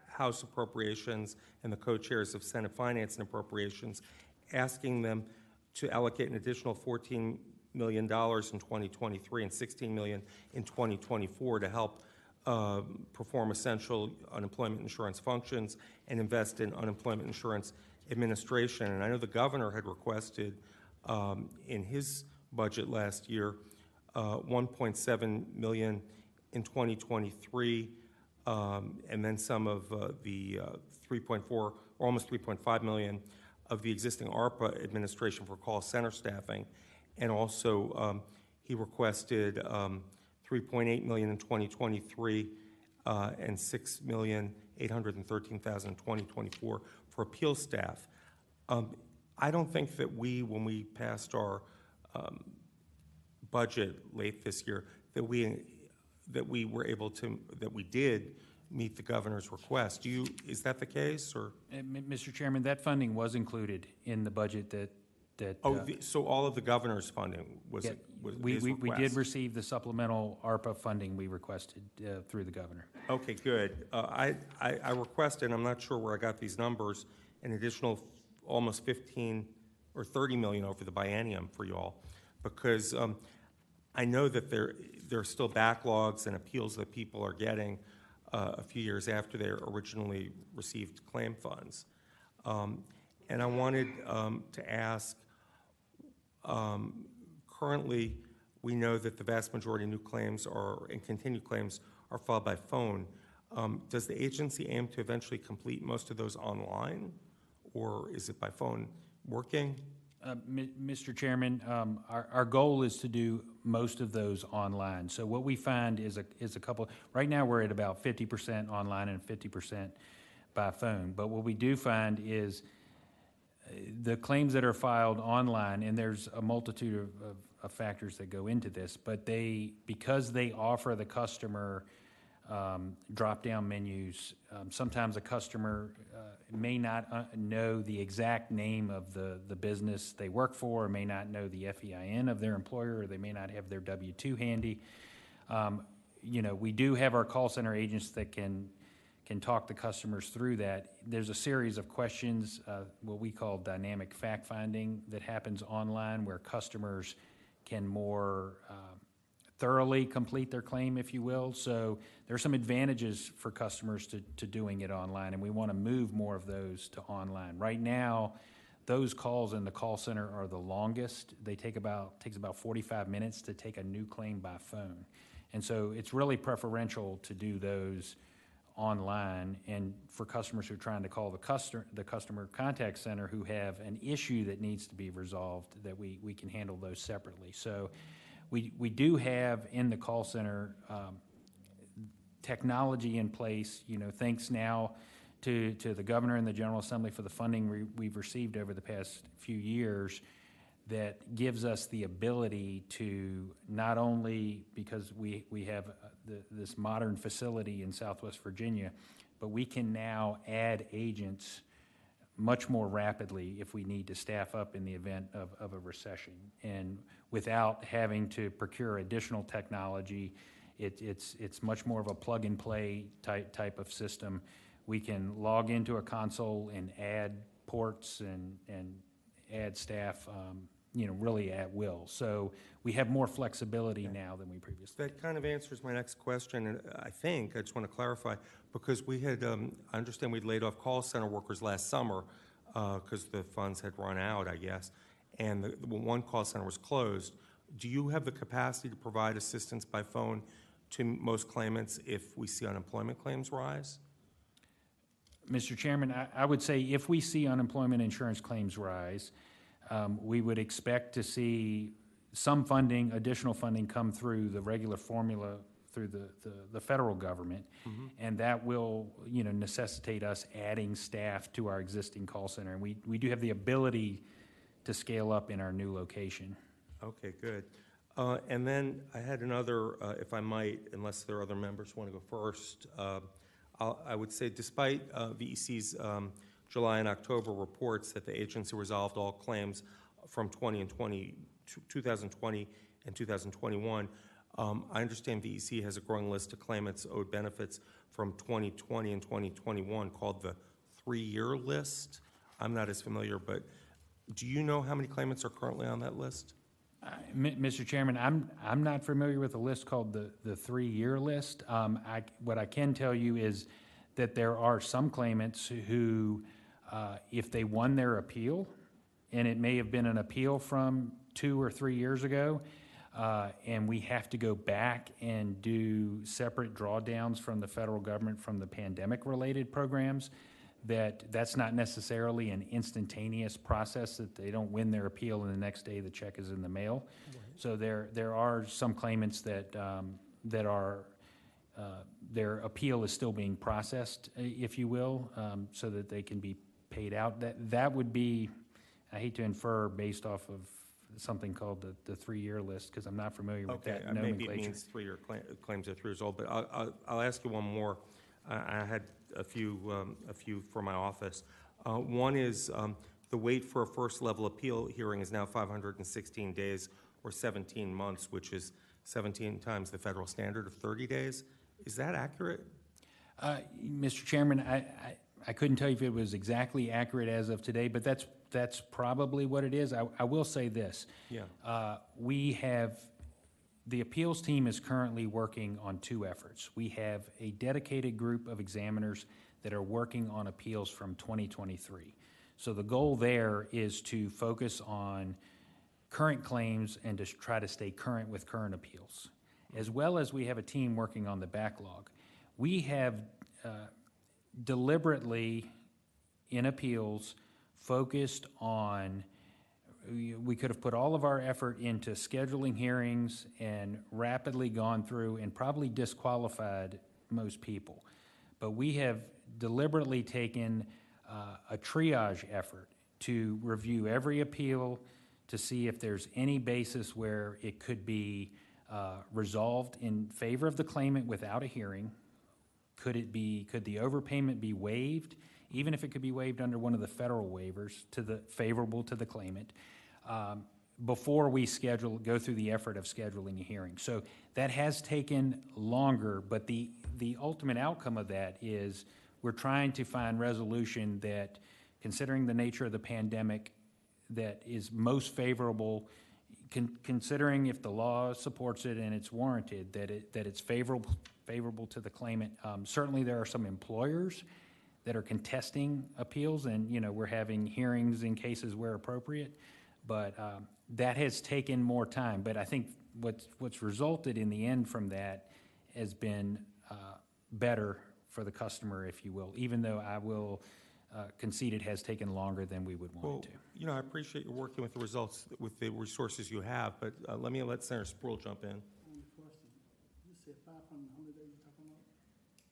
House Appropriations and the co-chairs of Senate Finance and Appropriations, asking them to allocate an additional $14 million in 2023 and $16 million in 2024 to help perform essential unemployment insurance functions and invest in unemployment insurance administration. And I know the governor had requested in his budget last year $1.7 million in 2023, and then some of the 3.4 or almost 3.5 million of the existing ARPA administration for call center staffing. And also he requested $3.8 million in 2023 and $6,813,000 in 2024 for appeal staff. I don't think that when we passed our budget late this year, that we were able to, that we did meet the governor's request. Is that the case, or? Mr. Chairman, that funding was included in the budget that. So all of the governor's funding was his request? We did receive the supplemental ARPA funding we requested through the governor. Okay, good. I requested, I'm not sure where I got these numbers, an additional almost 15 or 30 million over the biennium for you all, because I know that there are still backlogs and appeals that people are getting a few years after they originally received claim funds. And I wanted to ask, currently we know that the vast majority of new claims and continued claims are filed by phone. Does the agency aim to eventually complete most of those online, or is it by phone working? Mr. Chairman, our goal is to do most of those online. So what we find is a couple. Right now, we're at about 50% online and 50% by phone. But what we do find is the claims that are filed online, and there's a multitude of factors that go into this, but because they offer the customer drop-down menus, sometimes a customer may not know the exact name of the business they work for, or may not know the FEIN of their employer, or they may not have their W-2 handy. We do have our call center agents that can talk the customers through that. There's a series of questions, what we call dynamic fact-finding, that happens online, where customers can more thoroughly complete their claim, if you will. So there are some advantages for customers to doing it online, and we want to move more of those to online. Right now, those calls in the call center are the longest. They takes about 45 minutes to take a new claim by phone. And so it's really preferential to do those online, and for customers who are trying to call the customer contact center who have an issue that needs to be resolved, that we can handle those separately. So we do have in the call center technology in place, thanks now to the governor and the General Assembly for the funding we've received over the past few years. that gives us the ability to not only, because we have this modern facility in Southwest Virginia, but we can now add agents much more rapidly if we need to staff up in the event of a recession. And without having to procure additional technology, it's much more of a plug-and-play type of system. We can log into a console and add ports and add staff, really at will. So we have more flexibility now than we previously did. That kind of answers my next question, and I just want to clarify, because we had, I understand we'd laid off call center workers last summer because the funds had run out, I guess, and the one call center was closed. Do you have the capacity to provide assistance by phone to most claimants if we see unemployment claims rise? Mr. Chairman, I would say if we see unemployment insurance claims rise, we would expect to see some funding, additional funding come through the regular formula through the federal government. And that will, necessitate us adding staff to our existing call center. And we do have the ability to scale up in our new location. Okay, good. And then I had another, if I might, unless there are other members who want to go first. I would say despite VEC's July and October reports that the agency resolved all claims from 2020 and 2021, I understand VEC has a growing list of claimants owed benefits from 2020 and 2021 called the 3-year list. I'm not as familiar, but do you know how many claimants are currently on that list? Mr. Chairman, I'm not familiar with a list called the 3-year list. What I can tell you is that there are some claimants who, if they won their appeal, and it may have been an appeal from 2 or 3 years ago, and we have to go back and do separate drawdowns from the federal government from the pandemic-related programs, that's not necessarily an instantaneous process, that they don't win their appeal and the next day the check is in the mail. Right. So there are some claimants that are their appeal is still being processed, if you will, so that they can be paid out. That would be, I hate to infer based off of something called the 3-year list, because I'm not familiar with that nomenclature. Maybe it means 3-year claims are 3 years old, but I'll ask you one more. I had a few for my office. One is the wait for a first level appeal hearing is now 516 days or 17 months, which is 17 times the federal standard of 30 days. Is that accurate? Mr. Chairman, I couldn't tell you if it was exactly accurate as of today, but that's probably what it is. I will say this. Yeah. The appeals team is currently working on 2 efforts. We have a dedicated group of examiners that are working on appeals from 2023. So the goal there is to focus on current claims and to try to stay current with current appeals, as well as we have a team working on the backlog. We have deliberately, in appeals, focused on, we could have put all of our effort into scheduling hearings and rapidly gone through and probably disqualified most people. But we have deliberately taken a triage effort to review every appeal to see if there's any basis where it could be resolved in favor of the claimant without a hearing. Could the overpayment be waived, even if it could be waived under one of the federal waivers favorable to the claimant, before we go through the effort of scheduling a hearing. So that has taken longer, but the ultimate outcome of that is we're trying to find resolution that, considering the nature of the pandemic, that is most favorable, considering if the law supports it and it's warranted, that it's favorable to the claimant. Certainly there are some employers that are contesting appeals, and we're having hearings in cases where appropriate, but that has taken more time. But I think what's resulted in the end from that has been better for the customer, if you will, even though I will concede it has taken longer than we would want it to. I appreciate you working with the results, with the resources you have, but let Senator Spruill jump in. Only question. You said 500, how many days you talking about?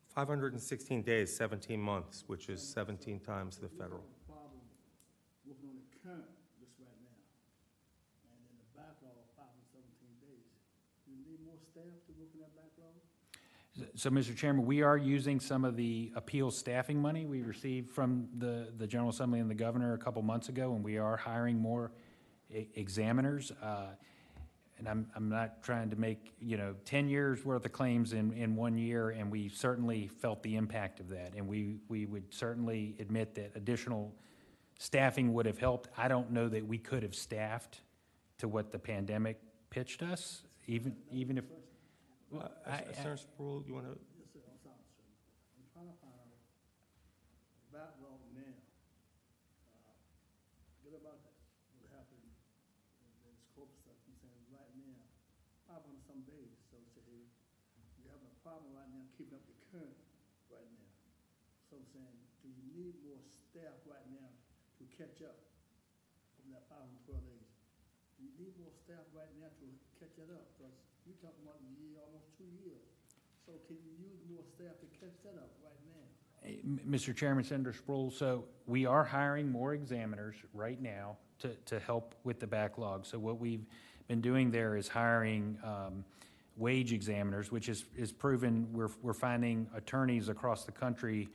516 days, 17 months, which is 17 times the federal. Problem working on the current list right now. need more staff to work in that backlog? So, Mr. Chairman, we are using some of the appeals staffing money we received from the General Assembly and the governor a couple months ago, and we are hiring more examiners. And I'm not trying to make, 10 years' worth of claims in 1 year, and we certainly felt the impact of that. And we would certainly admit that additional staffing would have helped. I don't know that we could have staffed to what the pandemic pitched us, even if. Well, Senator Sproul, you want to? Yes, sir, I'm sorry, sir. I'm trying to find out backlog now. Forget about that, what happened in the scope stuff, I'm saying right now, 500 some days, so say, you're having a problem right now keeping up the current right now. So I'm saying, do you need more staff right now to catch up from that 512 days? Do you need more staff right now to catch that up? Because you're talking about a year, almost 2 years. So can you use more staff to catch that up right now? Mr. Chairman, Senator Sproul, so we are hiring more examiners right now to help with the backlog. So what we've been doing there is hiring wage examiners, which is proven. We're finding attorneys across the country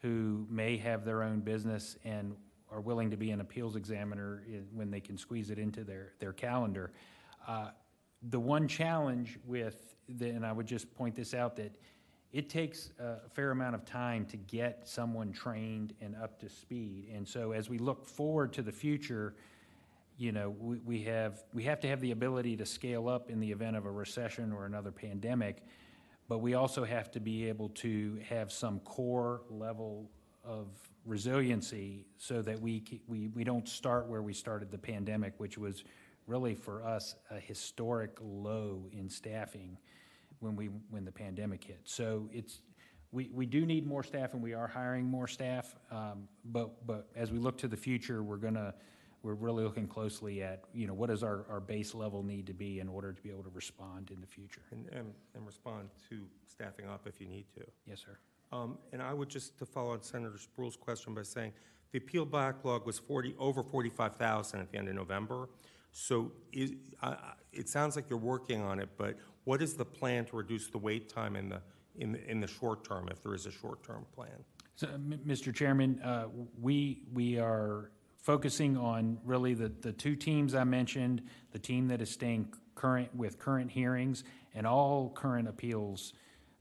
who may have their own business and are willing to be an appeals examiner when they can squeeze it into their calendar. The one challenge and I would just point this out, that it takes a fair amount of time to get someone trained and up to speed. And so as we look forward to the future, we have to have the ability to scale up in the event of a recession or another pandemic, but we also have to be able to have some core level of resiliency so that we don't start where we started the pandemic, which was really for us a historic low in staffing when the pandemic hit. So we do need more staff, and we are hiring more staff. But as we look to the future, we're really looking closely at what does our base level need to be in order to be able to respond in the future. And respond to staffing up if you need to. Yes, sir. And I would just to follow on Senator Sproul's question by saying the appeal backlog was over 45,000 at the end of November. So it sounds like you're working on it, but what is the plan to reduce the wait time in the short term, if there is a short-term plan? So, Mr. Chairman, we are focusing on really the two teams I mentioned, the team that is staying current with current hearings and all current appeals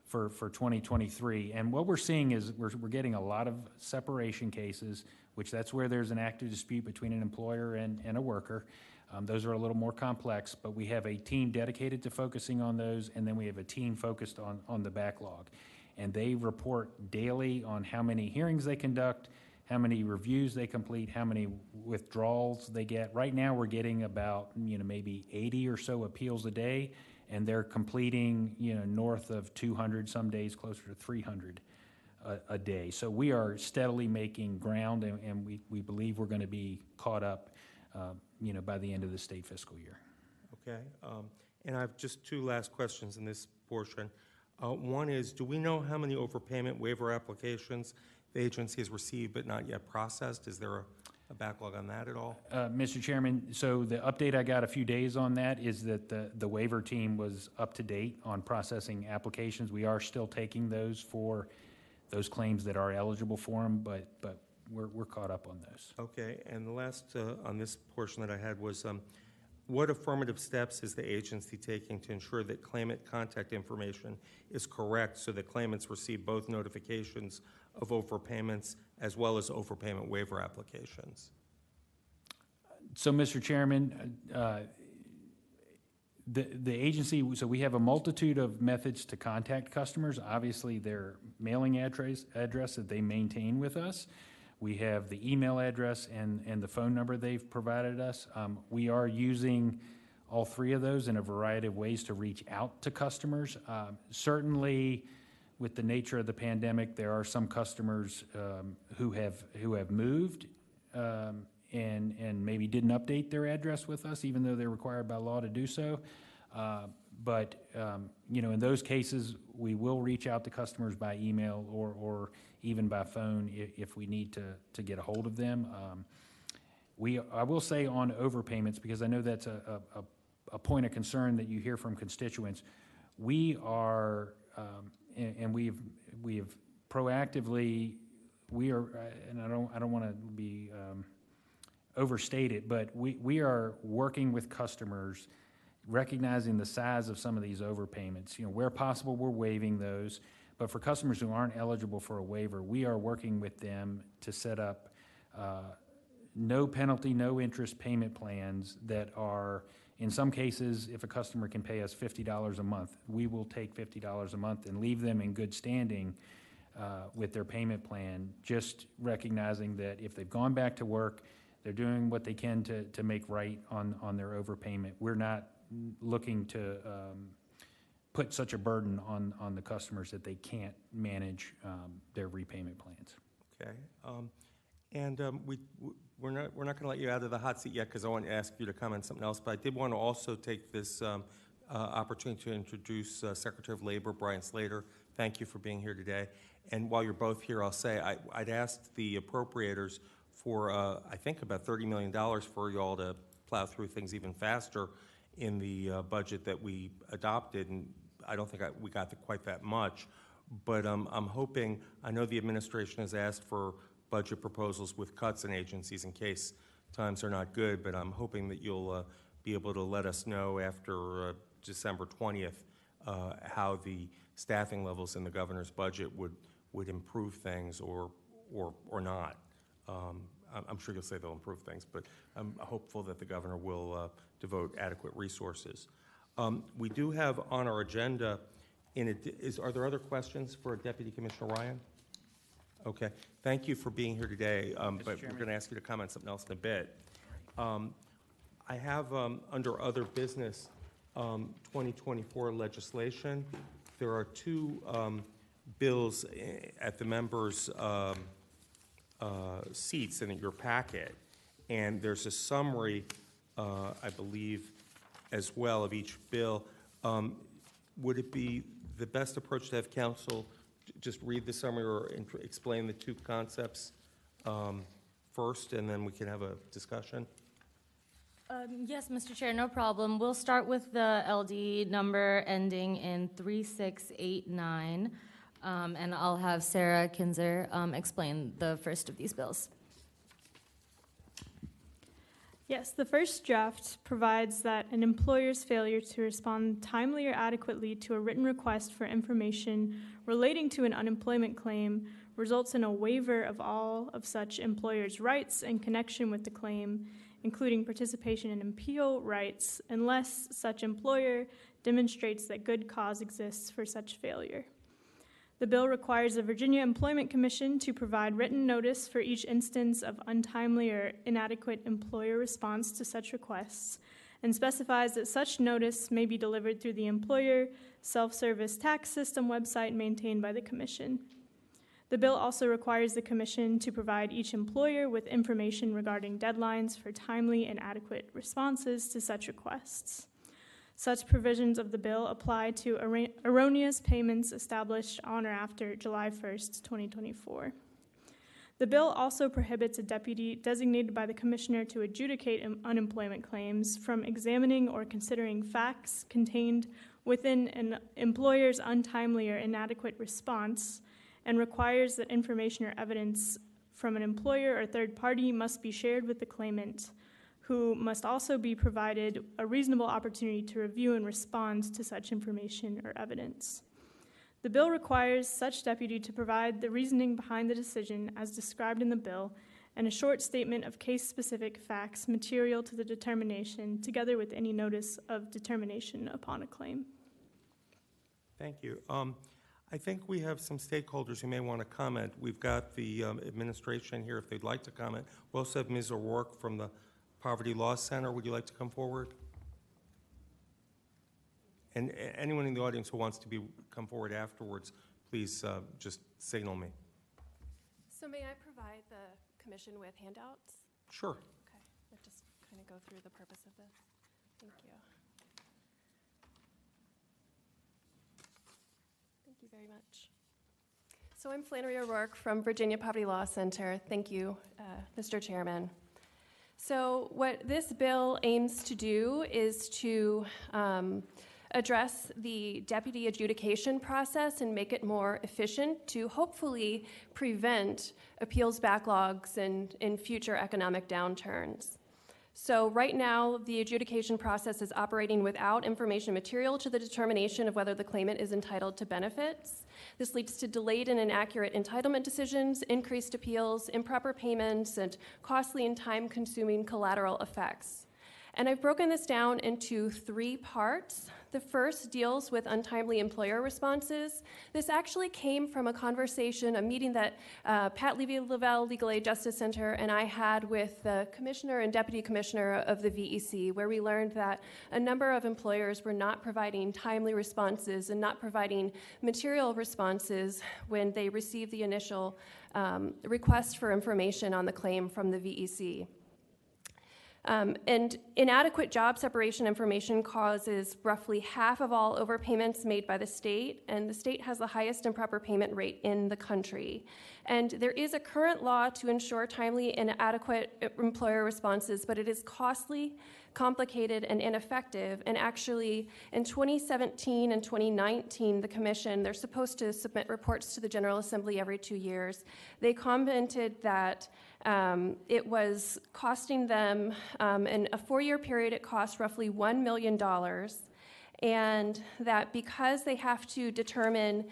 for 2023. And what we're seeing is we're getting a lot of separation cases, which that's where there's an active dispute between an employer and a worker. Those are a little more complex, but we have a team dedicated to focusing on those, and then we have a team focused on the backlog. And they report daily on how many hearings they conduct, how many reviews they complete, how many withdrawals they get. Right now, we're getting about, maybe 80 or so appeals a day, and they're completing, north of 200, some days closer to 300 a day. So we are steadily making ground, and we believe we're going to be caught up by the end of the state fiscal year. Okay. And I have just two last questions in this portion. One is, do we know how many overpayment waiver applications the agency has received but not yet processed? Is there a backlog on that at all? Mr. Chairman, so the update I got a few days on that is that the waiver team was up to date on processing applications. We are still taking those for those claims that are eligible for them, but we're caught up on those. Okay, and the last on this portion that I had was, what affirmative steps is the agency taking to ensure that claimant contact information is correct so that claimants receive both notifications of overpayments as well as overpayment waiver applications? So, Mr. Chairman, the agency, so we have a multitude of methods to contact customers. Obviously, their mailing address that they maintain with us. We have the email address and the phone number they've provided us. We are using all three of those in a variety of ways to reach out to customers. Certainly, with the nature of the pandemic, there are some customers who have moved and maybe didn't update their address with us, even though they're required by law to do so. But in those cases, we will reach out to customers by email or even by phone if we need to get a hold of them. I will say on overpayments, because I know that's a a point of concern that you hear from constituents. We are, and we have proactively, we are, and I don't want to be overstate it, but we are working with customers, recognizing the size of some of these overpayments. You know, where possible, we're waiving those. But for customers who aren't eligible for a waiver, we are working with them to set up no penalty, no interest payment plans that are, in some cases, if a customer can pay us $50 a month, we will take $50 a month and leave them in good standing with their payment plan, just recognizing that if they've gone back to work, they're doing what they can to make right on their overpayment. We're not looking to put such a burden on the customers that they can't manage their repayment plans. Okay. We're not going to let you out of the hot seat yet because I want to ask you to comment on something else, but I did want to also take this opportunity to introduce Secretary of Labor Brian Slater. Thank you for being here today. And while you're both here, I'll say I'd asked the appropriators for, I think, about $30 million for you all to plow through things even faster in the budget that we adopted, and I don't think we got quite that much. But I'm hoping, I know the administration has asked for budget proposals with cuts in agencies in case times are not good, but I'm hoping that you'll be able to let us know after December 20th how the staffing levels in the governor's budget would improve things or not. I'm sure you'll say they'll improve things, but I'm hopeful that the governor will devote adequate resources. We do have on our agenda, are there other questions for Deputy Commissioner Ryan? Okay, thank you for being here today, but we're going to ask you to comment on something else in a bit. I have, under other business, 2024 legislation. There are two bills at the members' seats in your packet, and there's a summary, I believe, as well of each bill. Would it be the best approach to have counsel just read the summary or explain the two concepts first, and then we can have a discussion? Yes, Mr. Chair, no problem. We'll start with the LD number ending in 3689, and I'll have Sarah Kinzer explain the first of these bills. Yes, the first draft provides that an employer's failure to respond timely or adequately to a written request for information relating to an unemployment claim results in a waiver of all of such employer's rights in connection with the claim, including participation in appeal rights, unless such employer demonstrates that good cause exists for such failure. The bill requires the Virginia Employment Commission to provide written notice for each instance of untimely or inadequate employer response to such requests, and specifies that such notice may be delivered through the employer self-service tax system website maintained by the Commission. The bill also requires the Commission to provide each employer with information regarding deadlines for timely and adequate responses to such requests. Such provisions of the bill apply to erroneous payments established on or after July 1st, 2024. The bill also prohibits a deputy designated by the Commissioner to adjudicate unemployment claims from examining or considering facts contained within an employer's untimely or inadequate response, and requires that information or evidence from an employer or third party must be shared with the claimant, who must also be provided a reasonable opportunity to review and respond to such information or evidence. The bill requires such deputy to provide the reasoning behind the decision as described in the bill and a short statement of case-specific facts material to the determination, together with any notice of determination upon a claim. Thank you. I think we have some stakeholders who may want to comment. We've got the administration here if they'd like to comment. We also have Ms. O'Rourke from the Poverty Law Center. Would you like to come forward? And anyone in the audience who wants to come forward afterwards, please just signal me. So may I provide the commission with handouts? Sure. Okay, let's just kind of go through the purpose of this. Thank you. Thank you very much. So I'm Flannery O'Rourke from Virginia Poverty Law Center. Thank you, Mr. Chairman. So what this bill aims to do is to address the deputy adjudication process and make it more efficient to hopefully prevent appeals backlogs and in future economic downturns. So right now, the adjudication process is operating without information material to the determination of whether the claimant is entitled to benefits. This leads to delayed and inaccurate entitlement decisions, increased appeals, improper payments, and costly and time-consuming collateral effects. And I've broken this down into 3 parts. The first deals with untimely employer responses. This actually came from a conversation, a meeting that Pat Levy-Lavelle Legal Aid Justice Center and I had with the commissioner and deputy commissioner of the VEC, where we learned that a number of employers were not providing timely responses and not providing material responses when they received the initial request for information on the claim from the VEC. And inadequate job separation information causes roughly half of all overpayments made by the state, and the state has the highest improper payment rate in the country. And there is a current law to ensure timely and adequate employer responses, but it is costly, complicated, and ineffective. And actually, in 2017 and 2019, the commission, they're supposed to submit reports to the General Assembly every 2 years. They commented that it was costing them, in a 4-year period, it cost roughly $1 million, and that because they have to determine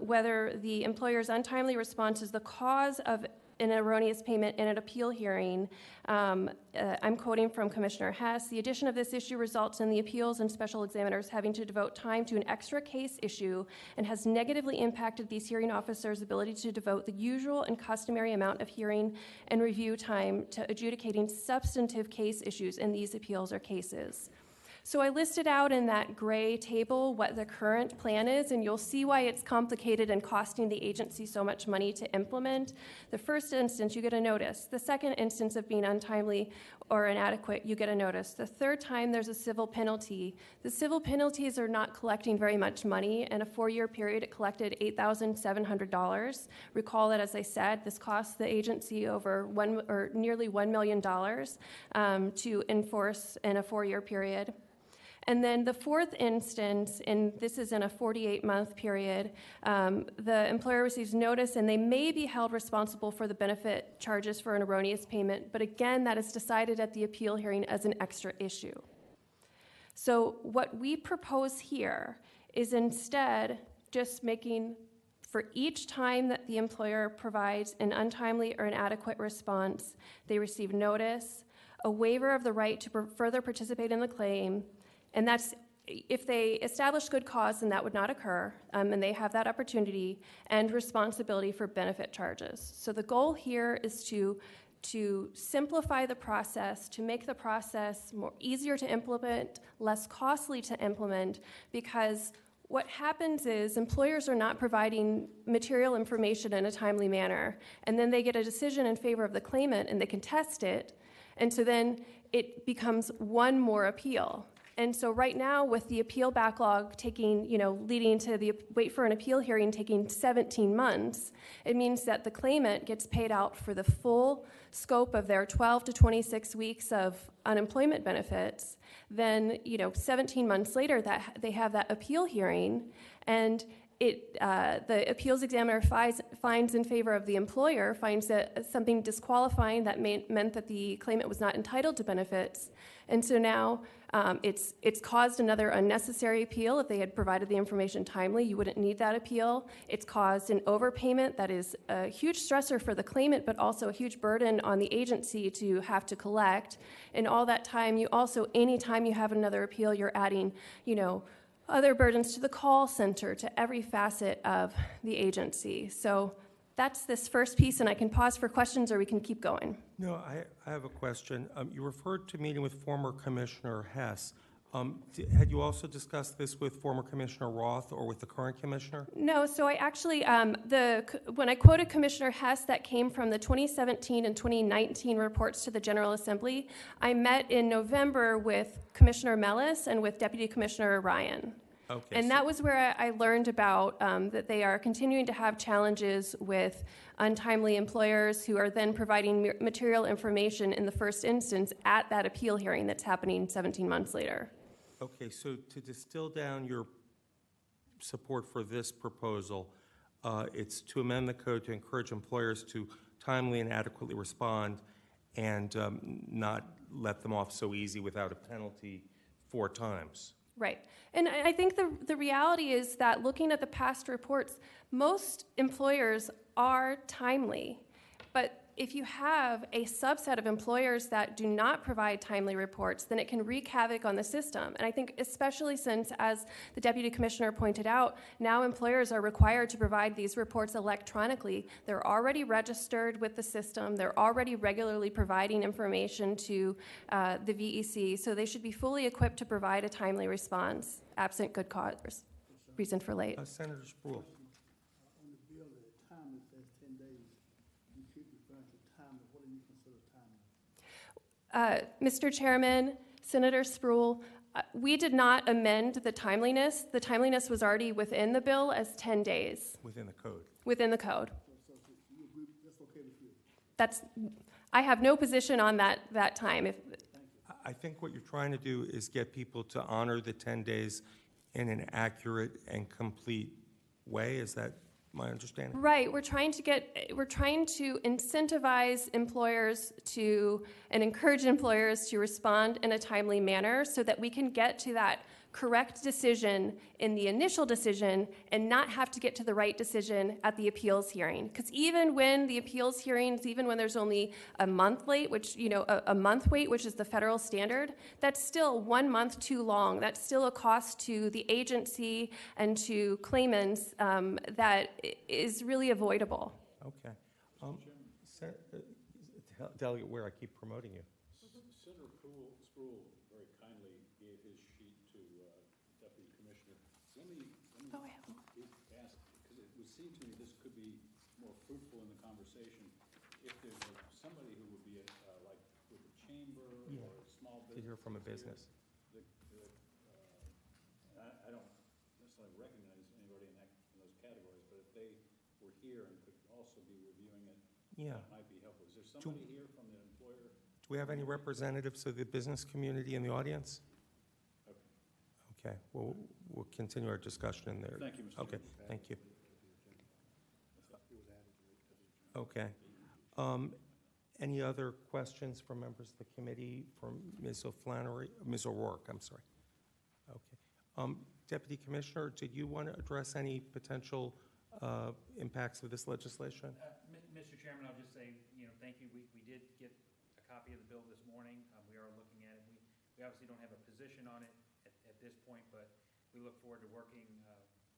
whether the employer's untimely response is the cause of an erroneous payment in an appeal hearing, I'm quoting from Commissioner Hess, the addition of this issue results in the appeals and special examiners having to devote time to an extra case issue and has negatively impacted these hearing officers' ability to devote the usual and customary amount of hearing and review time to adjudicating substantive case issues in these appeals or cases. So I listed out in that gray table what the current plan is, and you'll see why it's complicated and costing the agency so much money to implement. The first instance, you get a notice. The second instance of being untimely or inadequate, you get a notice. The third time, there's a civil penalty. The civil penalties are not collecting very much money. In a 4-year period, it collected $8,700. Recall that, as I said, this cost the agency over nearly $1 million to enforce in a 4-year period. And then the fourth instance, and this is in a 48-month period, the employer receives notice and they may be held responsible for the benefit charges for an erroneous payment, but again, that is decided at the appeal hearing as an extra issue. So what we propose here is instead just making, for each time that the employer provides an untimely or inadequate response, they receive notice, a waiver of the right to further participate in the claim, and that's, if they establish good cause, then that would not occur, and they have that opportunity, and responsibility for benefit charges. So the goal here is to simplify the process, to make the process easier to implement, less costly to implement, because what happens is employers are not providing material information in a timely manner, and then they get a decision in favor of the claimant, and they contest it, and so then it becomes one more appeal. And so right now, with the appeal backlog taking, leading to the wait for an appeal hearing taking 17 months, it means that the claimant gets paid out for the full scope of their 12 to 26 weeks of unemployment benefits. Then, 17 months later, that they have that appeal hearing, and the appeals examiner finds in favor of the employer, finds that something disqualifying that meant that the claimant was not entitled to benefits. And so now it's caused another unnecessary appeal. If they had provided the information timely, you wouldn't need that appeal. It's caused an overpayment that is a huge stressor for the claimant, but also a huge burden on the agency to have to collect. And all that time, anytime you have another appeal, you're adding, other burdens to the call center, to every facet of the agency. So that's this first piece, and I can pause for questions or we can keep going. No, I have a question. You referred to meeting with former Commissioner Hess. Had you also discussed this with former Commissioner Roth or with the current commissioner? No, so I actually, when I quoted Commissioner Hess, that came from the 2017 and 2019 reports to the General Assembly. I met in November with Commissioner Mellis and with Deputy Commissioner Ryan. Okay, And so- that was where I learned about that they are continuing to have challenges with untimely employers who are then providing material information in the first instance at that appeal hearing that's happening 17 months later. Okay, so to distill down your support for this proposal, it's to amend the code to encourage employers to timely and adequately respond and not let them off so easy without a penalty 4 times. Right. And I think the reality is that looking at the past reports, most employers are timely. But if you have a subset of employers that do not provide timely reports, then it can wreak havoc on the system. And I think especially since, as the Deputy Commissioner pointed out, now employers are required to provide these reports electronically. They're already registered with the system. They're already regularly providing information to the VEC, so they should be fully equipped to provide a timely response, absent good cause, reason for late. Senator Spruill. On the bill, the time it says 10 days, you keep referring to time, what do you consider time? Mr. Chairman, Senator Spruill, we did not amend the timeliness. The timeliness was already within the bill as 10 days, Within the code. within the code. So you agree, that's okay with you? That's, I have no position on that time. I think what you're trying to do is get people to honor the 10 days in an accurate and complete way. Is that my understanding? Right, we're trying to incentivize employers to, and encourage employers to respond in a timely manner so that we can get to that correct decision in the initial decision and not have to get to the right decision at the appeals hearing. Because even when the appeals hearings, even when there's only a month late, which, a month wait, which is the federal standard, that's still 1 month too long. That's still a cost to the agency and to claimants that is really avoidable. Okay. Delegate Ware, I keep promoting you. Senator Spruill very kindly gave his sheet to Deputy Commissioner. Let me Oh, I have one. ask, because it would seem to me this could be more fruitful in the conversation if there's somebody who would be like with a chamber or a small To business. hear from a here. business. I don't necessarily recognize anybody in those categories, but if they were here and could also be reviewing it, Yeah. that might be helpful. Is there somebody here from the employer? Do we have any representatives of the business community in the audience? Okay, well, we'll continue our discussion in there. Thank you, Mr. Okay, Chairman. thank you. Okay. Any other questions from members of the committee, from Ms. O'Flannery, Ms. O'Rourke, I'm sorry. Okay. Deputy Commissioner, did you want to address any potential impacts of this legislation? Mr. Chairman, I'll just say, thank you. We did get a copy of the bill this morning. We are looking at it. We obviously don't have a position on it at this point, but we look forward to working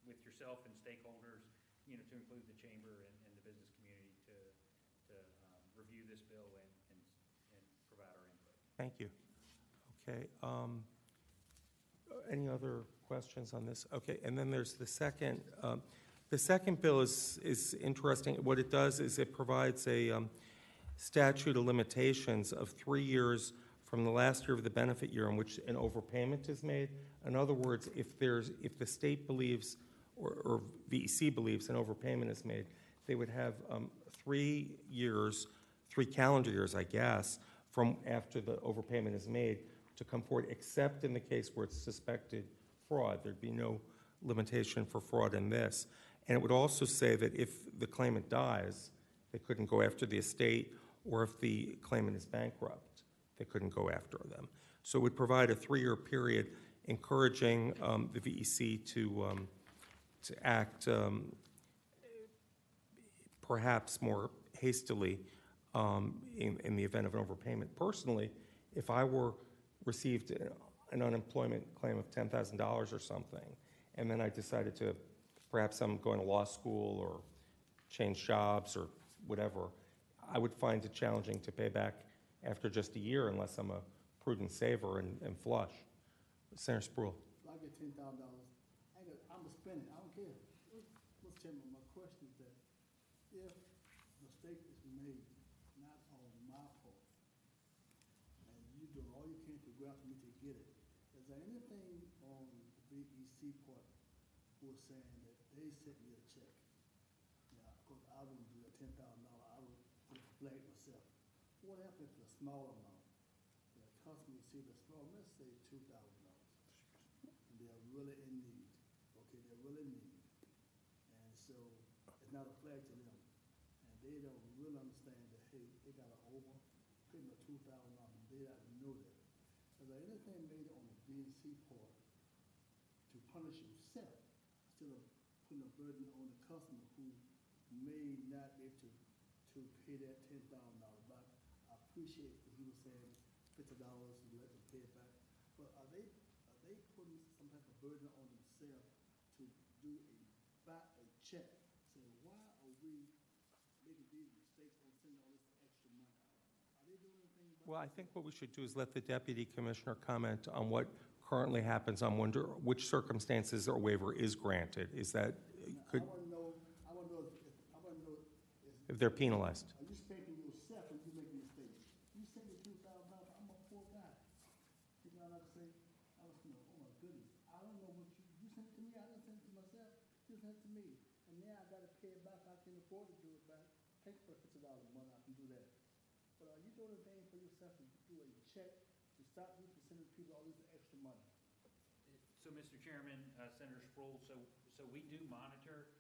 with yourself and stakeholders, to include the chamber and the business community to review this bill and provide our input. Thank you. Okay. Any other questions on this? Okay, and then there's the second. The second bill is interesting. What it does is it provides a statute of limitations of 3 years from the last year of the benefit year in which an overpayment is made. In other words, if the state believes or VEC believes an overpayment is made, they would have 3 years, 3 calendar years, I guess, from after the overpayment is made to come forward, except in the case where it's suspected fraud. There'd be no limitation for fraud in this. And it would also say that if the claimant dies, they couldn't go after the estate, or if the claimant is bankrupt, they couldn't go after them. So it would provide a 3-year period encouraging the VEC to act perhaps more hastily in the event of an overpayment. Personally, if I received an unemployment claim of $10,000 or something, and then I decided to, perhaps I'm going to law school or change jobs or whatever, I would find it challenging to pay back after just a year unless I'm a prudent saver and flush. Senator Spruill. So I get $10,000, I'm gonna spend it, I don't care. Mr. Chairman, my question is that if a mistake is made, not on my part, and you do all you can to go after me to get it, is there anything on the VEC part who was saying that they sent me a check. Now, of course, I wouldn't do that $10,000, I would put a flag myself. What happened if it's a small amount? The customer received a small, let's say $2,000, and they're really in need, okay, they're really in need. And so, it's not a flag to them, and they don't really understand that, hey, they got an overpayment of $2,000, they don't know that. Is there anything made on the B&C part to punish yourself instead of putting a burden on the customer who may not be able to pay that $10,000? But I appreciate that he was saying $50 and let them pay it back. But are they putting some type of burden on themselves to do back a check? Say, why are we making these mistakes on sending all this extra money? Are they doing anything about Well, I think what we should do is let the deputy commissioner comment on what currently happens. I wonder which circumstances a waiver is granted. Is that, could, I want to know if they're penalized? are you spanking yourself when you make mistakes? You send me $2,000, I'm a poor guy. You know what I'm saying? I was thinking, oh my goodness, I don't know what you sent it to me, I didn't send it to myself, you sent it to me. And now I gotta pay it back, I can afford to do it back. Thank you for $50 a month, I can do that. But are you doing a thing for yourself to do a check to stop you from sending people all this extra money? So, Mr. Chairman, Senator Sproul, so we do monitor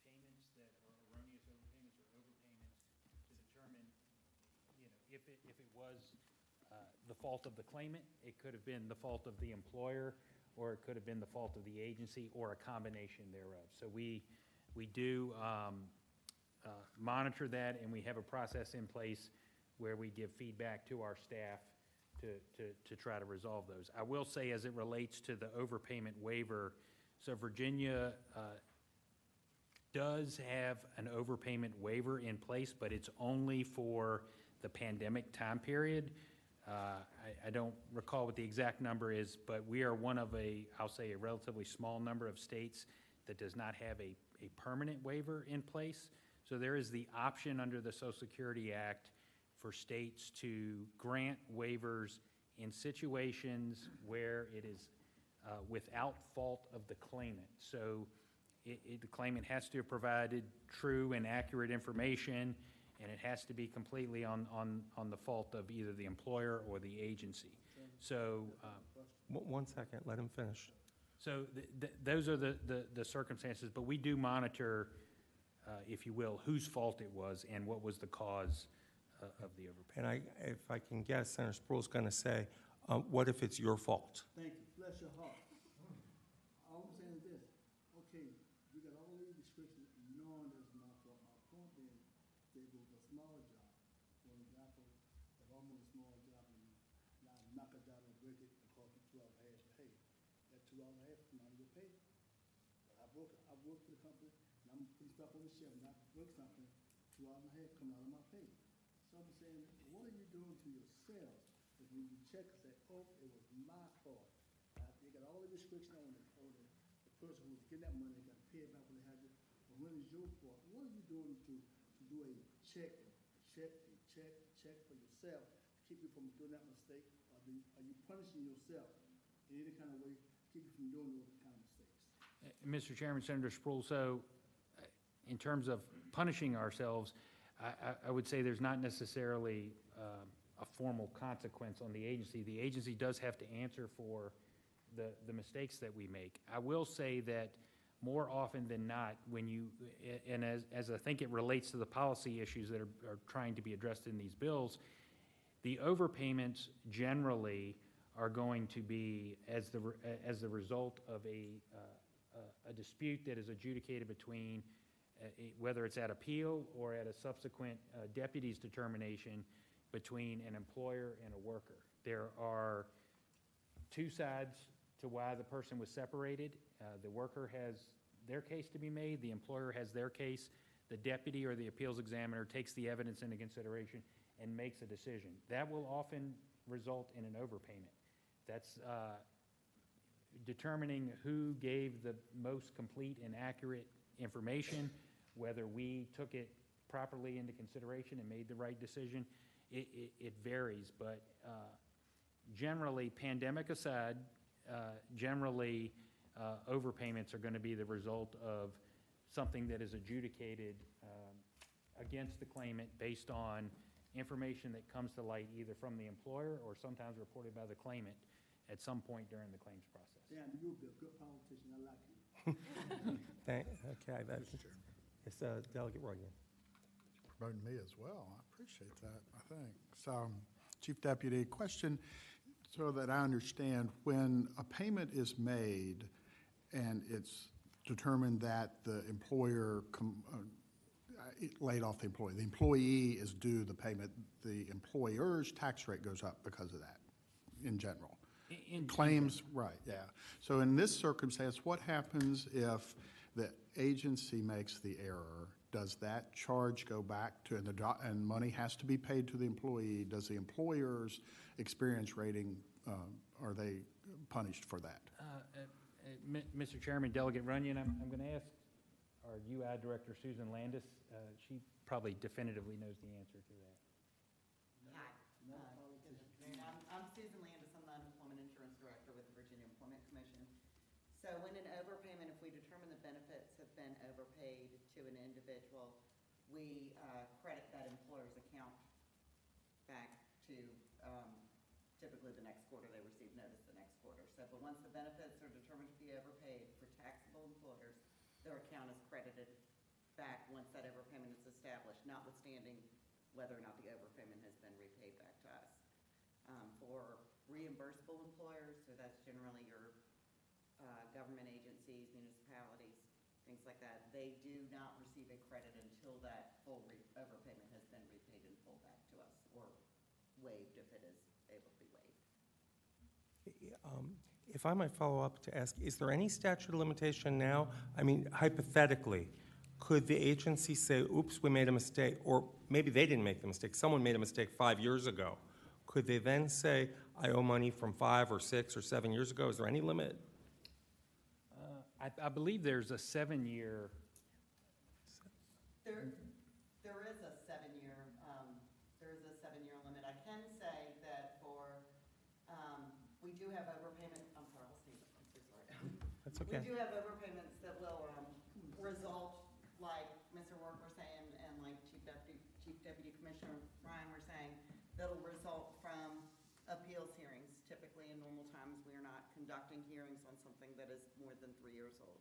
payments that are erroneous overpayments or overpayments to determine, if it was the fault of the claimant, it could have been the fault of the employer, or it could have been the fault of the agency, or a combination thereof. So we do monitor that, and we have a process in place where we give feedback to our staff to try to resolve those. I will say, as it relates to the overpayment waiver, so Virginia does have an overpayment waiver in place, but it's only for the pandemic time period. I don't recall what the exact number is, but we are one of I'll say a relatively small number of states that does not have a permanent waiver in place. So there is the option under the Social Security Act for states to grant waivers in situations where it is without fault of the claimant. So the claimant has to have provided true and accurate information, and it has to be completely on the fault of either the employer or the agency. So, One second, let him finish. so those are the circumstances, but we do monitor, if you will, whose fault it was and what was the cause of the overpayment. And if I can guess, Senator Sproul's going to say, what if it's your fault? Thank you, bless your heart. All I'm saying is this, okay, we got all these restrictions, knowing this is my fault. My point being, they go to a smaller job. For example, if I'm on a small job and I knock it down and break it, it costs me $12.50 pay. That $12.50 come out of your pay. I work for the company, and I'm putting stuff on the shelf, and I break something, $12.50 come out of my pay. So I'm saying, what are you doing to yourself if when you check and say, oh, it was my fault? They got all the restrictions on the person who was getting that money, they got to pay it back when they had it. But when it's your fault, what are you doing to do a check for yourself to keep you from doing that mistake? Are you punishing yourself in any kind of way to keep you from doing those kind of mistakes? Mr. Chairman, Senator Sproul, so in terms of punishing ourselves, I would say there's not necessarily a formal consequence on the agency. The agency does have to answer for the mistakes that we make. I will say that more often than not, when you, and as I think it relates to the policy issues that are trying to be addressed in these bills, the overpayments generally are going to be as the result of a dispute that is adjudicated between whether it's at appeal or at a subsequent deputy's determination between an employer and a worker. There are two sides to why the person was separated. The worker has their case to be made, the employer has their case, the deputy or the appeals examiner takes the evidence into consideration and makes a decision. That will often result in an overpayment. That's determining who gave the most complete and accurate information, whether we took it properly into consideration and made the right decision. It varies, but generally, pandemic aside, generally overpayments are going to be the result of something that is adjudicated against the claimant based on information that comes to light either from the employer or sometimes reported by the claimant at some point during the claims process. Dan, you'll be a good politician, I like you. Okay, it's Delegate Runyon. Promoting me as well. I appreciate that, I think. So, Chief Deputy, question so that I understand, when a payment is made and it's determined that the employer laid off the employee is due the payment, the employer's tax rate goes up because of that, in general. Claims, right, yeah. So in this circumstance, what happens if the agency makes the error? Does that charge go back to, and money has to be paid to the employee? Does the employer's experience rating, are they punished for that? Mr. Chairman, Delegate Runyon, I'm going to ask our UI Director, Susan Landis. She probably definitively knows the answer to that. Hi. Good afternoon. I'm Susan Landis. I'm the Unemployment Insurance Director with the Virginia Employment Commission. So when an overpayment, if we determine the benefits have been overpaid to an individual, we credit that employer's account back to typically the next quarter. They receive notice the next quarter. So, but once the benefits are determined to be overpaid for taxable employers, their account is credited back once that overpayment is established, notwithstanding whether or not the overpayment has been repaid back to us. For reimbursable employers, so that's generally your government agencies, municipalities, things like that, they do not receive a credit until that full overpayment has been repaid in full back to us, or waived if it is able to be waived. If I might follow up to ask, is there any statute of limitation now? I mean, hypothetically, could the agency say, oops, we made a mistake, or maybe they didn't make the mistake, someone made a mistake 5 years ago. Could they then say, I owe money from 5 or 6 or 7 years ago? Is there any limit? I believe there's a 7-year. There is a 7-year, limit. I can say that for, we do have overpayment, I'm sorry, I'll sneeze, I'm so sorry. That's okay. We do have overpayments that will result, like Mr. Work was saying, and like Chief Deputy Commissioner Ryan were saying, that'll result from appeals hearings. Typically, in normal times, we are not conducting hearings on something that is more than 3 years old.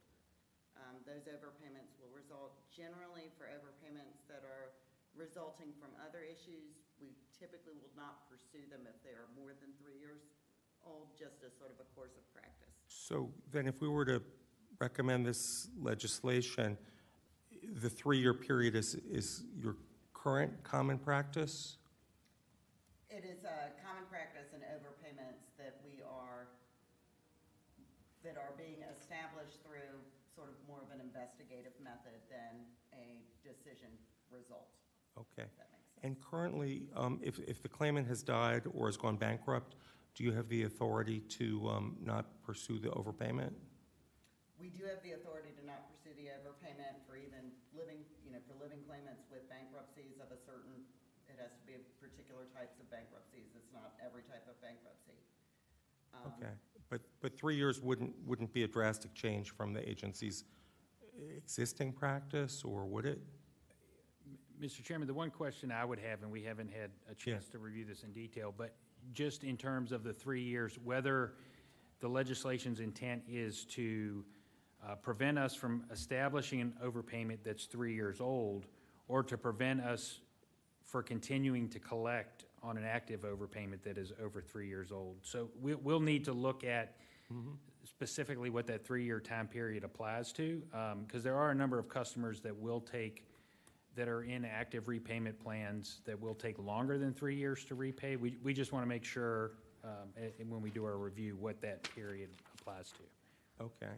Those overpayments will result generally for overpayments that are resulting from other issues. We typically will not pursue them if they are more than 3 years old, just as sort of a course of practice. So then if we were to recommend this legislation, the 3-year period is your current common practice? It is a common practice in overpayments that are being established through sort of more of an investigative method than a decision result. Okay. If that makes sense. And currently, if the claimant has died or has gone bankrupt, do you have the authority to not pursue the overpayment? We do have the authority to not pursue the overpayment for even living, for living claimants with bankruptcies of a certain, it has to be particular types of bankruptcies. It's not every type of bankruptcy. Okay, but 3 years wouldn't be a drastic change from the agency's existing practice, or would it? Mr. Chairman, the one question I would have, and we haven't had a chance to review this in detail, but just in terms of the 3 years, whether the legislation's intent is to prevent us from establishing an overpayment that's 3 years old, or to prevent us for continuing to collect on an active overpayment that is over 3 years old. So we'll need to look at specifically what that 3-year time period applies to, because there are a number of customers that are in active repayment plans that will take longer than 3 years to repay. We just want to make sure, when we do our review, what that period applies to. Okay.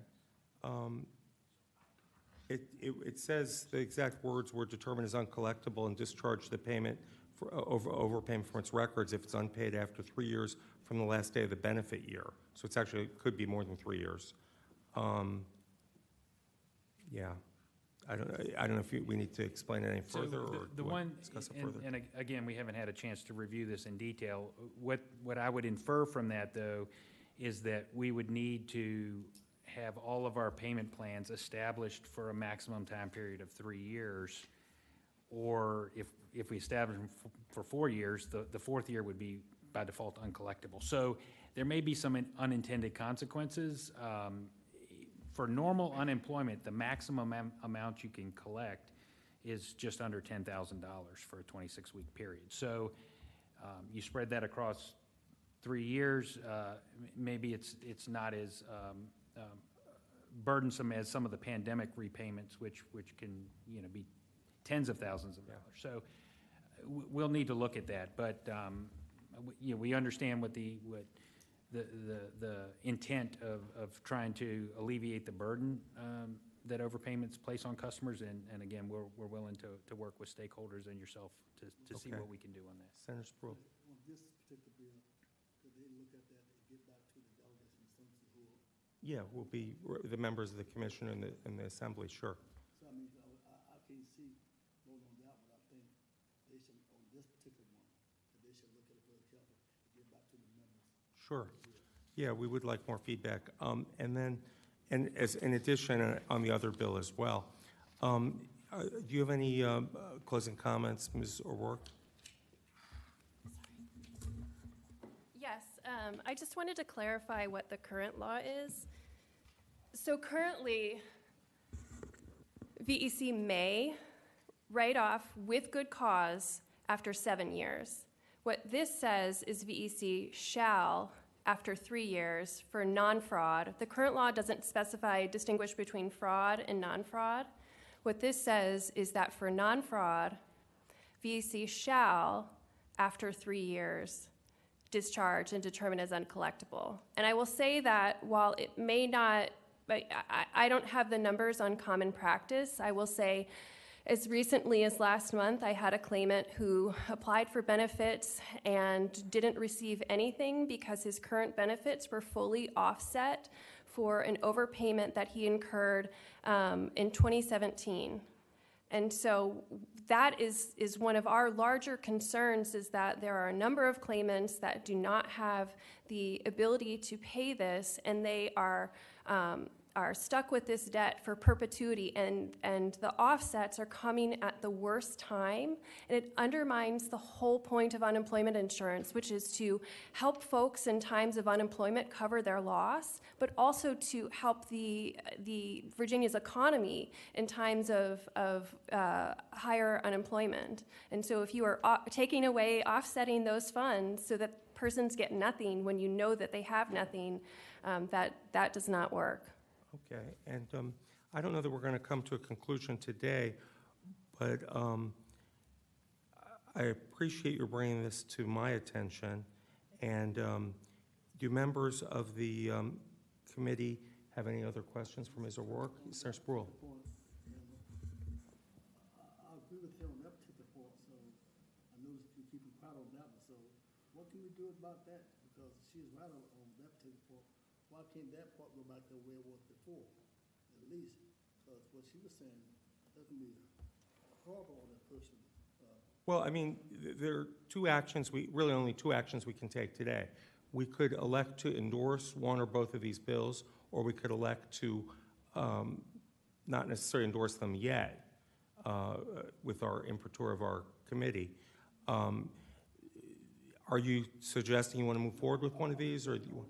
It says the exact words were determined as uncollectible and discharge the payment for overpayment from its records if it's unpaid after 3 years from the last day of the benefit year. So it's actually, could be more than 3 years. Yeah. I don't know if we need to explain it any further, or the one, discuss it further. and again, we haven't had a chance to review this in detail. What I would infer from that, though, is that we would need to have all of our payment plans established for a maximum time period of 3 years, or if we establish them for 4 years, the fourth year would be by default uncollectible. So there may be some unintended consequences. For normal unemployment, the maximum amount you can collect is just under $10,000 for a 26-week period. So you spread that across 3 years, maybe it's not as burdensome as some of the pandemic repayments, which can, you know, be tens of thousands of dollars. So we'll need to look at that, but you know, we understand what the intent of trying to alleviate the burden that overpayments place on customers, and again, we're willing to work with stakeholders and yourself to see Okay. what we can do on that. Senator Spruill. On this particular bill, could they look at that and get back to the delegates and senators who are, Yeah, will be the members of the commission and the assembly, sure. so I mean, I can't see voting on that, but I think they should, on this particular one, that they should look at it very carefully and get back to the members. Sure. Yeah, we would like more feedback. And then, and as in addition, on the other bill as well, do you have any closing comments, Ms. O'Rourke? Yes, I just wanted to clarify what the current law is. So currently, VEC may write off with good cause after 7 years. What this says is VEC shall, after 3 years, for non-fraud. The current law doesn't distinguish between fraud and non-fraud. What this says is that for non-fraud, VEC shall, after 3 years, discharge and determine as uncollectible. And I will say that while it may not, I don't have the numbers on common practice. I will say as recently as last month, I had a claimant who applied for benefits and didn't receive anything because his current benefits were fully offset for an overpayment that he incurred in 2017. And so that is one of our larger concerns, is that there are a number of claimants that do not have the ability to pay this, and they are stuck with this debt for perpetuity, and the offsets are coming at the worst time, and it undermines the whole point of unemployment insurance, which is to help folks in times of unemployment cover their loss, but also to help the Virginia's economy in times of higher unemployment. And so if you are taking away, offsetting those funds so that persons get nothing when you know that they have nothing, that does not work. Okay, and I don't know that we're going to come to a conclusion today, but I appreciate your bringing this to my attention. And do members of the committee have any other questions for Ms. O'Rourke? Senator Spruill. I agree with him on that particular point, so I noticed you keeping quiet on that one, so what can we do about that? Because she's right on that particular point. Why can't that part go back to where it was before, at least? Because what she was saying, that can be horrible on that person. Well, I mean, there are only two actions we can take today. We could elect to endorse one or both of these bills, or we could elect to not necessarily endorse them yet with our imprimatur of our committee. Are you suggesting you want to move forward with one of these, or do you want?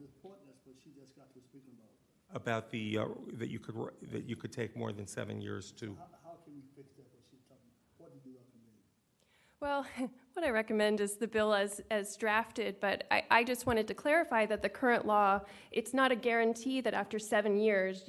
About the that you could take more than 7 years to. How can we fix that? What she's talking about? What do you recommend? Well, what I recommend is the bill as drafted, but I just wanted to clarify that the current law, it's not a guarantee that after 7 years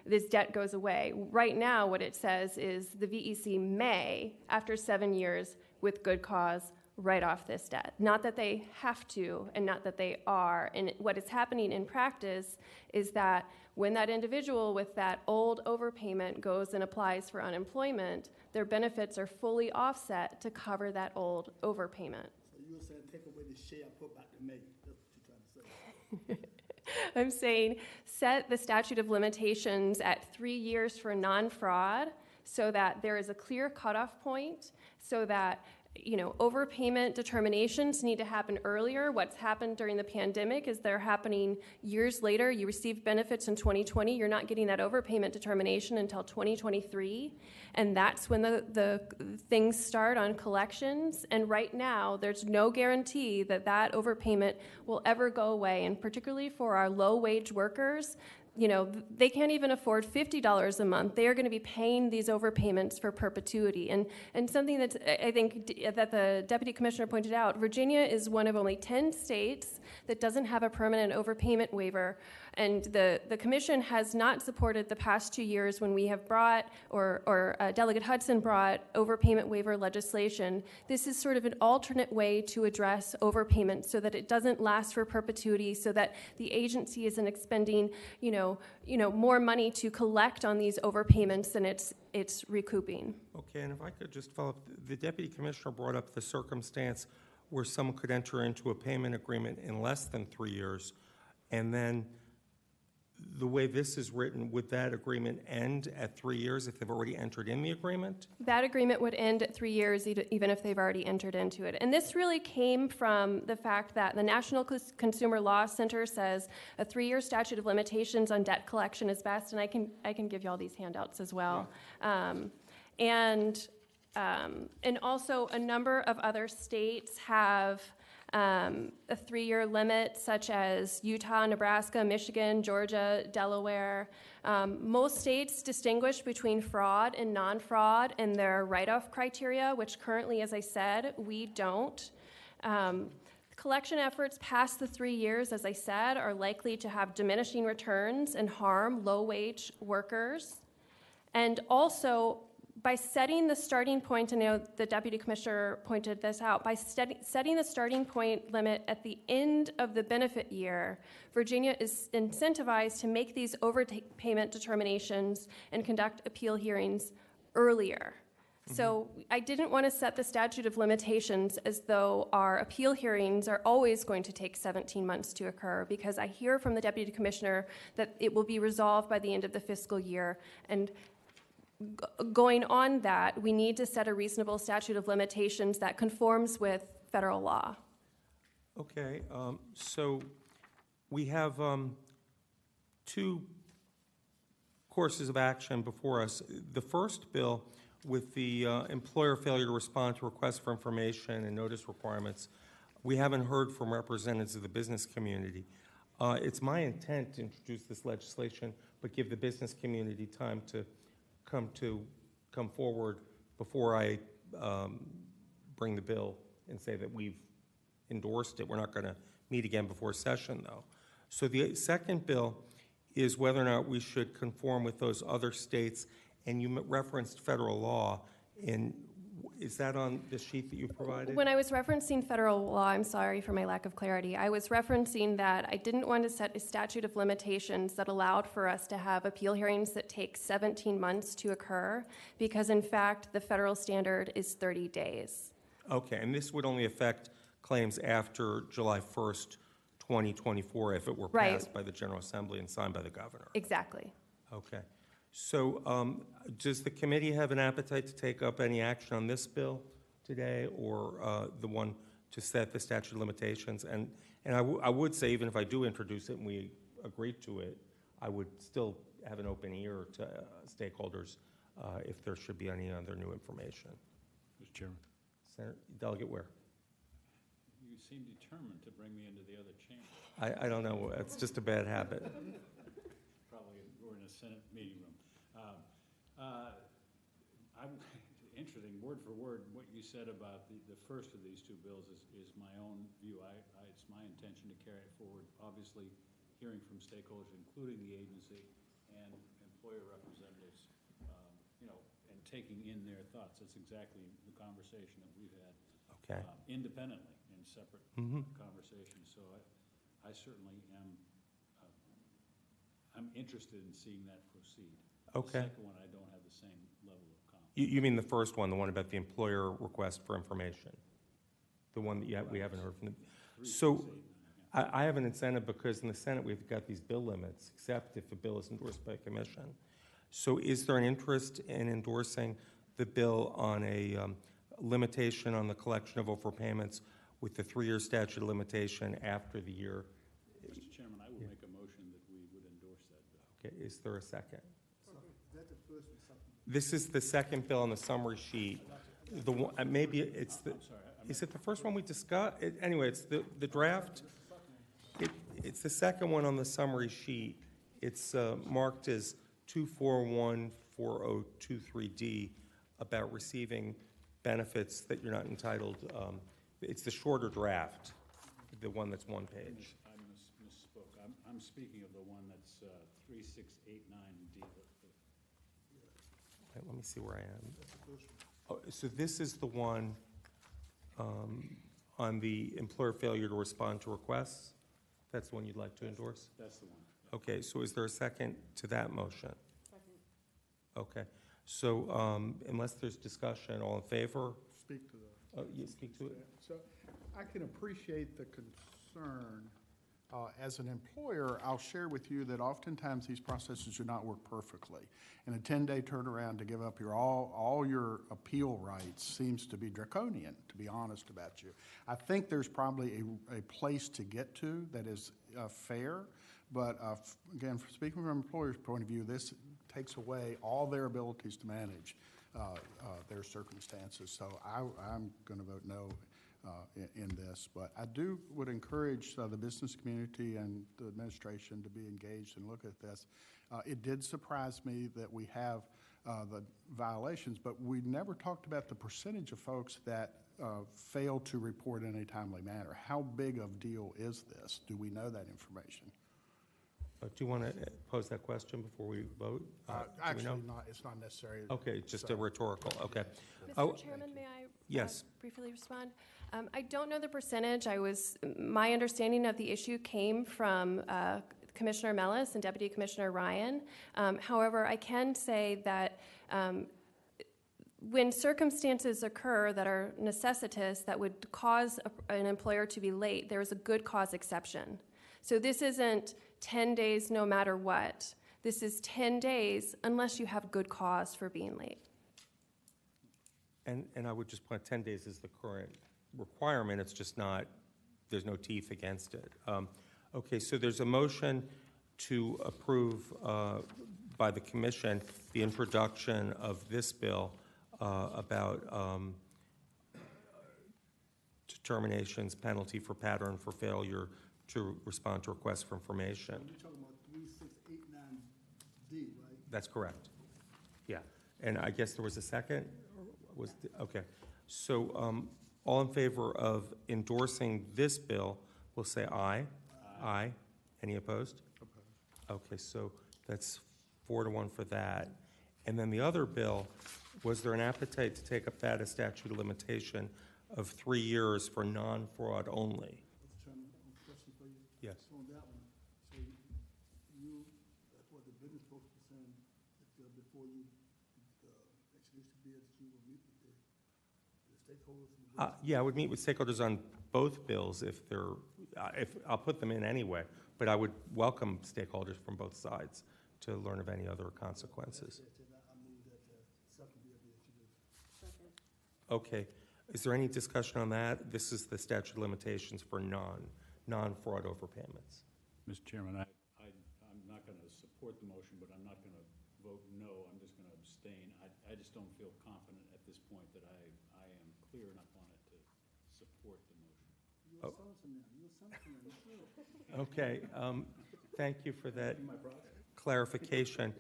this debt goes away. Right now, what it says is the VEC may, after 7 years, with good cause, write off this debt. Not that they have to, and not that they are. And what is happening in practice is that when that individual with that old overpayment goes and applies for unemployment, their benefits are fully offset to cover that old overpayment. So you were saying take away the share, put back the May. That's what you're trying to say. I'm saying set the statute of limitations at 3 years for non-fraud so that there is a clear cutoff point, so that overpayment determinations need to happen earlier. What's happened during the pandemic is they're happening years later. You received benefits in 2020. You're not getting that overpayment determination until 2023. And that's when the things start on collections. And right now, there's no guarantee that that overpayment will ever go away. And particularly for our low-wage workers, they can't even afford $50 a month. They are going to be paying these overpayments for perpetuity. And something that I think that the Deputy Commissioner pointed out, Virginia is one of only 10 states that doesn't have a permanent overpayment waiver. And the Commission has not supported the past 2 years when we have brought, or Delegate Hudson brought, overpayment waiver legislation. This is sort of an alternate way to address overpayments so that it doesn't last for perpetuity, so that the agency isn't expending, more money to collect on these overpayments than it's recouping. Okay, and if I could just follow up, the Deputy Commissioner brought up the circumstance where someone could enter into a payment agreement in less than 3 years, and then the way this is written, would that agreement end at 3 years if they've already entered in the agreement? That agreement would end at 3 years, even if they've already entered into it. And this really came from the fact that the National Consumer Law Center says a 3-year statute of limitations on debt collection is best, and I can give you all these handouts as well. And also a number of other states have a 3-year limit, such as Utah, Nebraska, Michigan, Georgia, Delaware. Most states distinguish between fraud and non-fraud in their write-off criteria, which currently, as I said, we don't. Collection efforts past the 3 years, as I said, are likely to have diminishing returns and harm low-wage workers. And also, by setting the starting point, and the Deputy Commissioner pointed this out, by setting the starting point limit at the end of the benefit year, Virginia is incentivized to make these overpayment determinations and conduct appeal hearings earlier. So I didn't want to set the statute of limitations as though our appeal hearings are always going to take 17 months to occur, because I hear from the Deputy Commissioner that it will be resolved by the end of the fiscal year. And going on that, we need to set a reasonable statute of limitations that conforms with federal law. Okay, so we have 2 courses of action before us. The first bill, with the employer failure to respond to requests for information and notice requirements, we haven't heard from representatives of the business community. It's my intent to introduce this legislation, but give the business community time to come forward before I bring the bill and say that we've endorsed it. We're not going to meet again before session, though. So the second bill is whether or not we should conform with those other states, and you referenced federal law. Is that on the sheet that you provided? When I was referencing federal law, I'm sorry for my lack of clarity, I was referencing that I didn't want to set a statute of limitations that allowed for us to have appeal hearings that take 17 months to occur, because in fact, the federal standard is 30 days. Okay, and this would only affect claims after July 1st, 2024, if it were passed by the General Assembly and signed by the governor. Exactly. Okay. So does the committee have an appetite to take up any action on this bill today, or the one to set the statute of limitations? And I would say, even if I do introduce it and we agree to it, I would still have an open ear to stakeholders if there should be any other new information. Mr. Chairman. Senator, Delegate Ware. You seem determined to bring me into the other chamber. I don't know. It's just a bad habit. Probably we're in a Senate meeting room. Interesting, word for word, what you said about the first of these 2 bills is my own view. It's my intention to carry it forward, obviously hearing from stakeholders, including the agency and employer representatives, and taking in their thoughts. That's exactly the conversation that we've had. Okay. Independently in separate conversations. So I certainly am I'm interested in seeing that proceed. Okay. The second one, I don't have the same level of confidence. You mean the first one, the one about the employer request for information? The one that we haven't heard from them? So I have an incentive, because in the Senate we've got these bill limits, except if a bill is endorsed by a commission. So is there an interest in endorsing the bill on a limitation on the collection of overpayments with the 3-year statute of limitation after the year. Mr. Chairman, I would make a motion that we would endorse that bill. Okay, is there a second? Is that the first one, something? This is the second bill on the summary sheet. The one, maybe it's the, is it the first one we discussed? Anyway, it's the draft. It's the second one on the summary sheet. It's marked as 2414023D about receiving benefits that you're not entitled. It's the shorter draft, the one that's one page. I misspoke. I'm speaking of the one that's 3689D. Okay, let me see where I am. Oh, so this is the one on the employer failure to respond to requests? That's the one you'd like to endorse? That's the one. Okay, so is there a second to that motion? Second. Okay, so unless there's discussion, all in favor? Speak to the. You speak to it? So I can appreciate the concern. As an employer, I'll share with you that oftentimes these processes do not work perfectly. And a 10-day turnaround to give up all your appeal rights seems to be draconian, to be honest about you. I think there's probably a place to get to that is fair, but again, speaking from an employer's point of view, this takes away all their abilities to manage their circumstances. So I'm going to vote no in this, but I would encourage the business community and the administration to be engaged and look at this. It did surprise me that we have the violations, but we never talked about the percentage of folks that fail to report in a timely manner. How big of a deal is this? Do we know that information? Do you want to pose that question before we vote? Do we Actually, know? not. It's not necessary. Okay, just a rhetorical, okay. Mr. Chairman, may I Yes. briefly respond? I don't know the percentage. My understanding of the issue came from Commissioner Mellis and Deputy Commissioner Ryan. However, I can say that when circumstances occur that are necessitous that would cause an employer to be late, there is a good cause exception. So this isn't 10 days no matter what. This is 10 days unless you have good cause for being late. And I would just point 10 days is the current requirement. It's just not, there's no teeth against it. Okay, so there's a motion to approve by the commission the introduction of this bill about determinations, penalty for pattern for failure to respond to requests for information. You're talking about 3689D, right? That's correct. Yeah, and I guess there was a second? Okay. So all in favor of endorsing this bill will say aye. Aye. Any opposed? Okay, so that's 4-1 for that. And then the other bill, was there an appetite to take up that as statute of limitation of 3 years for non-fraud only? Mr. Chairman, question for you. Yes. So on that one, so that's what the business folks were saying, that before you introduce the bids, you will meet with the stakeholders. Yeah, I would meet with stakeholders on both bills if they're, I'll put them in anyway, but I would welcome stakeholders from both sides to learn of any other consequences. I move that the second bill be introduced. Okay, is there any discussion on that? This is the statute of limitations for non-fraud overpayments. Mr. Chairman, I'm not going to support the motion, but I'm not going to vote no. I'm just going to abstain. I just don't feel confident at this point that I am clear enough on it to support the motion. You're a Simpson now. You're a Simpson now. You're true. Okay, thank you for that clarification.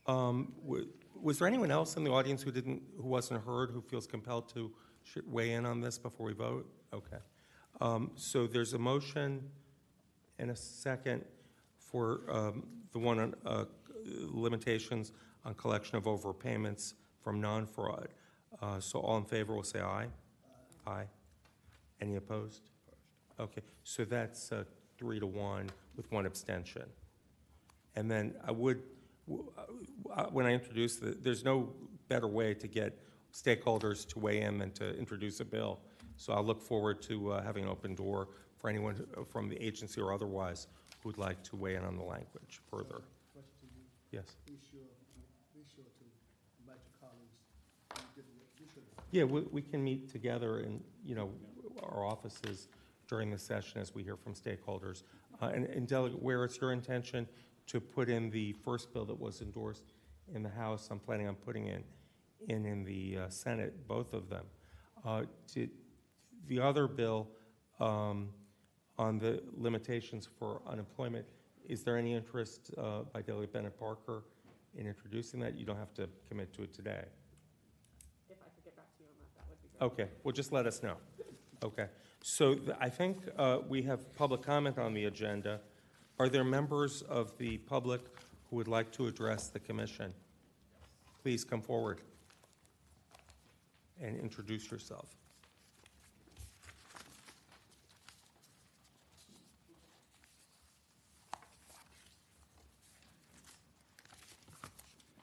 Was there anyone else in the audience who wasn't heard, who feels compelled to weigh in on this before we vote? Okay. So there's a motion and a second for the one on limitations on collection of overpayments from non-fraud. So all in favor will say aye. Aye. Any opposed? Okay, so that's 3-1 with one abstention. And then I would, when I introduce there's no better way to get stakeholders to weigh in than to introduce a bill. So I'll look forward to having an open door for anyone from the agency or otherwise who would like to weigh in on the language further. Question to you. Yes. Be sure to invite your colleagues Yeah, we can meet together in, our offices during the session as we hear from stakeholders. And Delegate Ware, it's your intention to put in the first bill that was endorsed in the House. I'm planning on putting in the Senate, both of them. The other bill on the limitations for unemployment, is there any interest by Delegate Bennett Parker in introducing that? You don't have to commit to it today. If I could get back to you on that, that would be great. Okay, well, just let us know. Okay, so I think we have public comment on the agenda. Are there members of the public who would like to address the commission? Please come forward and introduce yourself.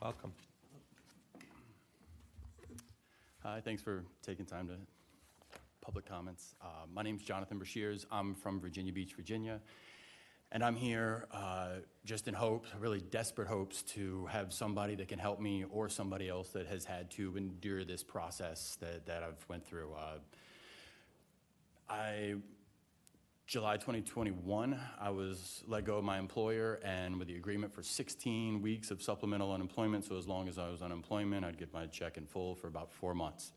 Welcome. Hi, thanks for taking time to public comments. My name's Jonathan Brashears. I'm from Virginia Beach, Virginia, and I'm here just in hopes, really desperate hopes, to have somebody that can help me or somebody else that has had to endure this process that I've went through. July 2021, I was let go of my employer, and with the agreement for 16 weeks of supplemental unemployment, so as long as I was unemployment, I'd get my check in full for about 4 months.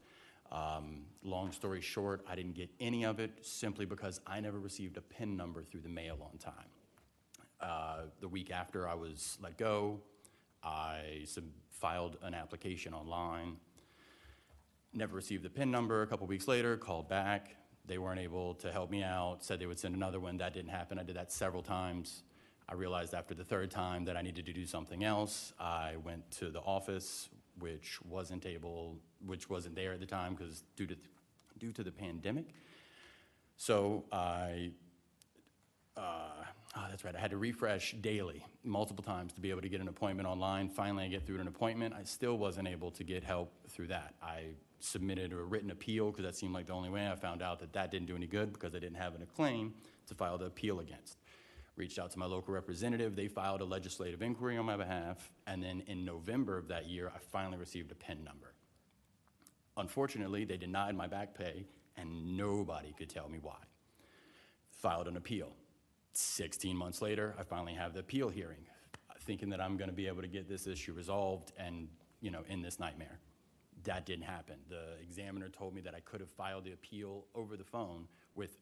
Long story short, I didn't get any of it simply because I never received a PIN number through the mail on time. The week after I was let go, I filed an application online, never received the PIN number. A couple weeks later, called back. They weren't able to help me out, said they would send another one. That didn't happen. I did that several times. I realized after the third time that I needed to do something else. I went to the office, which wasn't there at the time because due to the pandemic. So that's right, I had to refresh daily, multiple times, to be able to get an appointment online. Finally, I get through an appointment. I still wasn't able to get help through that. I submitted a written appeal because that seemed like the only way. I found out that didn't do any good because I didn't have a claim to file the appeal against. Reached out to my local representative. They filed a legislative inquiry on my behalf. And then in November of that year, I finally received a PIN number. Unfortunately, they denied my back pay, and nobody could tell me why. Filed an appeal. 16 months later, I finally have the appeal hearing, thinking that I'm going to be able to get this issue resolved and, end this nightmare. That didn't happen. The examiner told me that I could have filed the appeal over the phone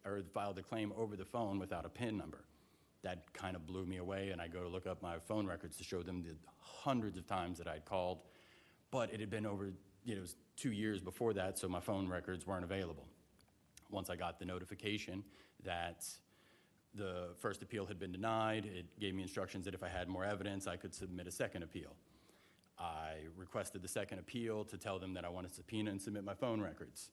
or filed the claim over the phone without a PIN number. That kind of blew me away, and I go to look up my phone records to show them the hundreds of times that I'd called, but it had been over, it was 2 years before that, so my phone records weren't available. Once I got the notification that the first appeal had been denied, it gave me instructions that if I had more evidence, I could submit a second appeal. I requested the second appeal to tell them that I wanted to subpoena and submit my phone records.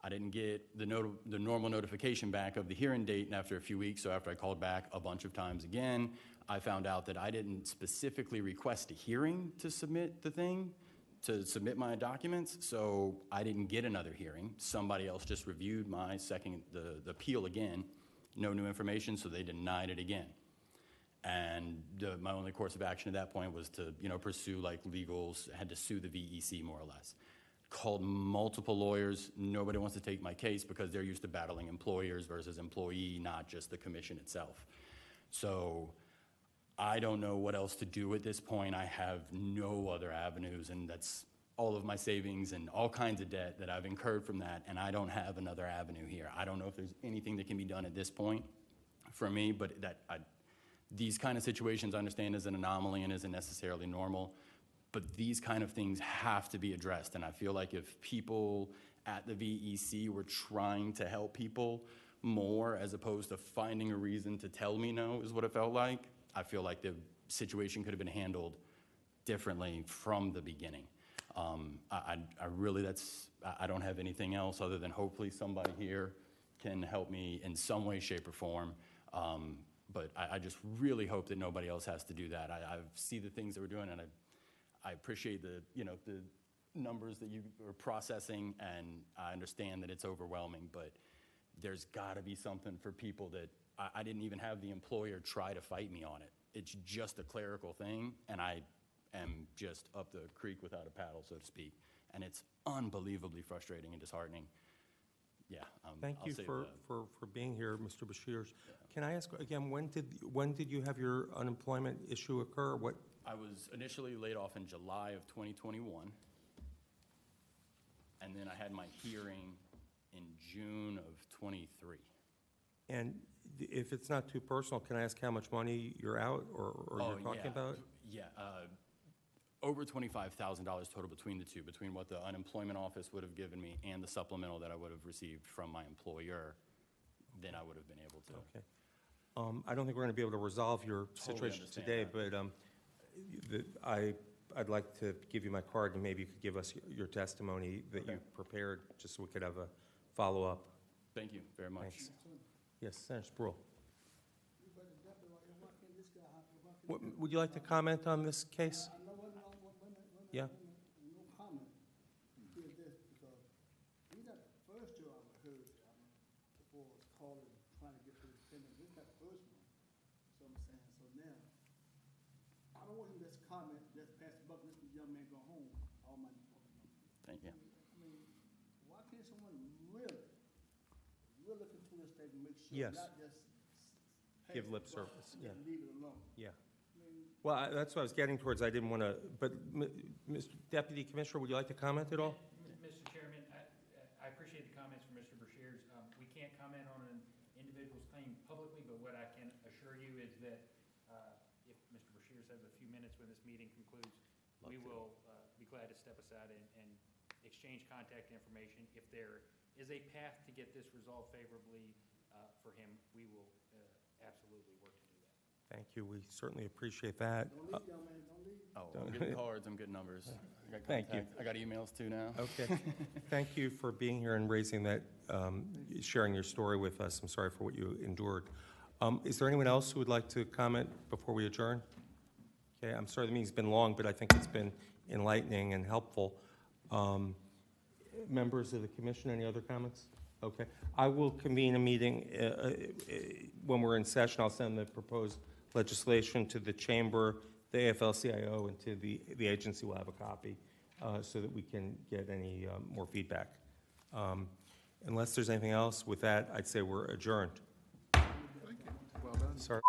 I didn't get the normal notification back of the hearing date, and after a few weeks, so after I called back a bunch of times again, I found out that I didn't specifically request a hearing to submit submit my documents, so I didn't get another hearing. Somebody else just reviewed my the appeal again, no new information, so they denied it again. And my only course of action at that point was to, pursue legals. I had to sue the VEC more or less. Called multiple lawyers. Nobody wants to take my case because they're used to battling employers versus employee, not just the commission itself. So I don't know what else to do at this point. I have no other avenues, and that's all of my savings and all kinds of debt that I've incurred from that, and I don't have another avenue here. I don't know if there's anything that can be done at this point for me, but these kind of situations I understand is an anomaly and isn't necessarily normal, but these kind of things have to be addressed. And I feel like if people at the VEC were trying to help people more as opposed to finding a reason to tell me no, is what it felt like, I feel like the situation could have been handled differently from the beginning. I don't have anything else other than hopefully somebody here can help me in some way, shape, or form. But I just really hope that nobody else has to do that. I see the things that we're doing, and I appreciate the numbers that you are processing, and I understand that it's overwhelming, but there's got to be something for people that I didn't even have the employer try to fight me on it. It's just a clerical thing, and I am just up the creek without a paddle, so to speak. and it's unbelievably frustrating and disheartening. Yeah. Thank I'll you save for being here, Mr. Bashir. Can I ask again, when did you have your unemployment issue occur? What? I was initially laid off in July of 2021, and then I had my hearing in June of 23. And if it's not too personal, can I ask how much money you're out or you're talking about? Yeah, over $25,000 total between the two, between what the unemployment office would have given me and the supplemental that I would have received from my employer, then I would have been able to. Okay. I don't think we're going to be able to resolve your Totally situation understand today, that. but I'd like to give you my card, and maybe you could give us your testimony that Okay. you prepared, just so we could have a follow-up. Thank you very much. Thanks. Yes, Senator Spruill. Would you like to comment on this case? Yeah. No comment. Hear this, because these are the first two I've heard before calling, trying to get to the defendant. This is not the first one. So I'm saying, so now, I don't want him to just comment, just pass the buck, let the young man go home. All my. Thank you. I mean, why can't someone really look into this thing and make sure, Yes. not just Give pass lip the buck service, and yeah. leave it alone? Yeah. I mean, Well, that's what I was getting towards. I didn't want to, but, Mr. Deputy Commissioner, would you like to comment at all? Mr. Chairman, I appreciate the comments from Mr. Bashir's. We can't comment on an individual's claim publicly, but what I can assure you is that if Mr. Bashir has a few minutes when this meeting concludes, we will be glad to step aside and exchange contact information. If there is a path to get this resolved favorably for him, we will absolutely work to do that. Thank you. We certainly appreciate that. don't leave, young man, don't leave. Oh, I'm getting cards, I'm getting numbers. I got Thank you. contact. I got emails too now. Okay. Thank you for being here and raising that, sharing your story with us. I'm sorry for what you endured. Is there anyone else who would like to comment before we adjourn? Okay, I'm sorry the meeting's been long, but I think it's been enlightening and helpful. Members of the commission, any other comments? Okay. I will convene a meeting when we're in session. I'll send the proposed legislation to the chamber, the AFL-CIO, and to the agency. Will have a copy so that we can get any more feedback. Unless there's anything else, with that, I'd say we're adjourned. Thank you. Well done. Sorry.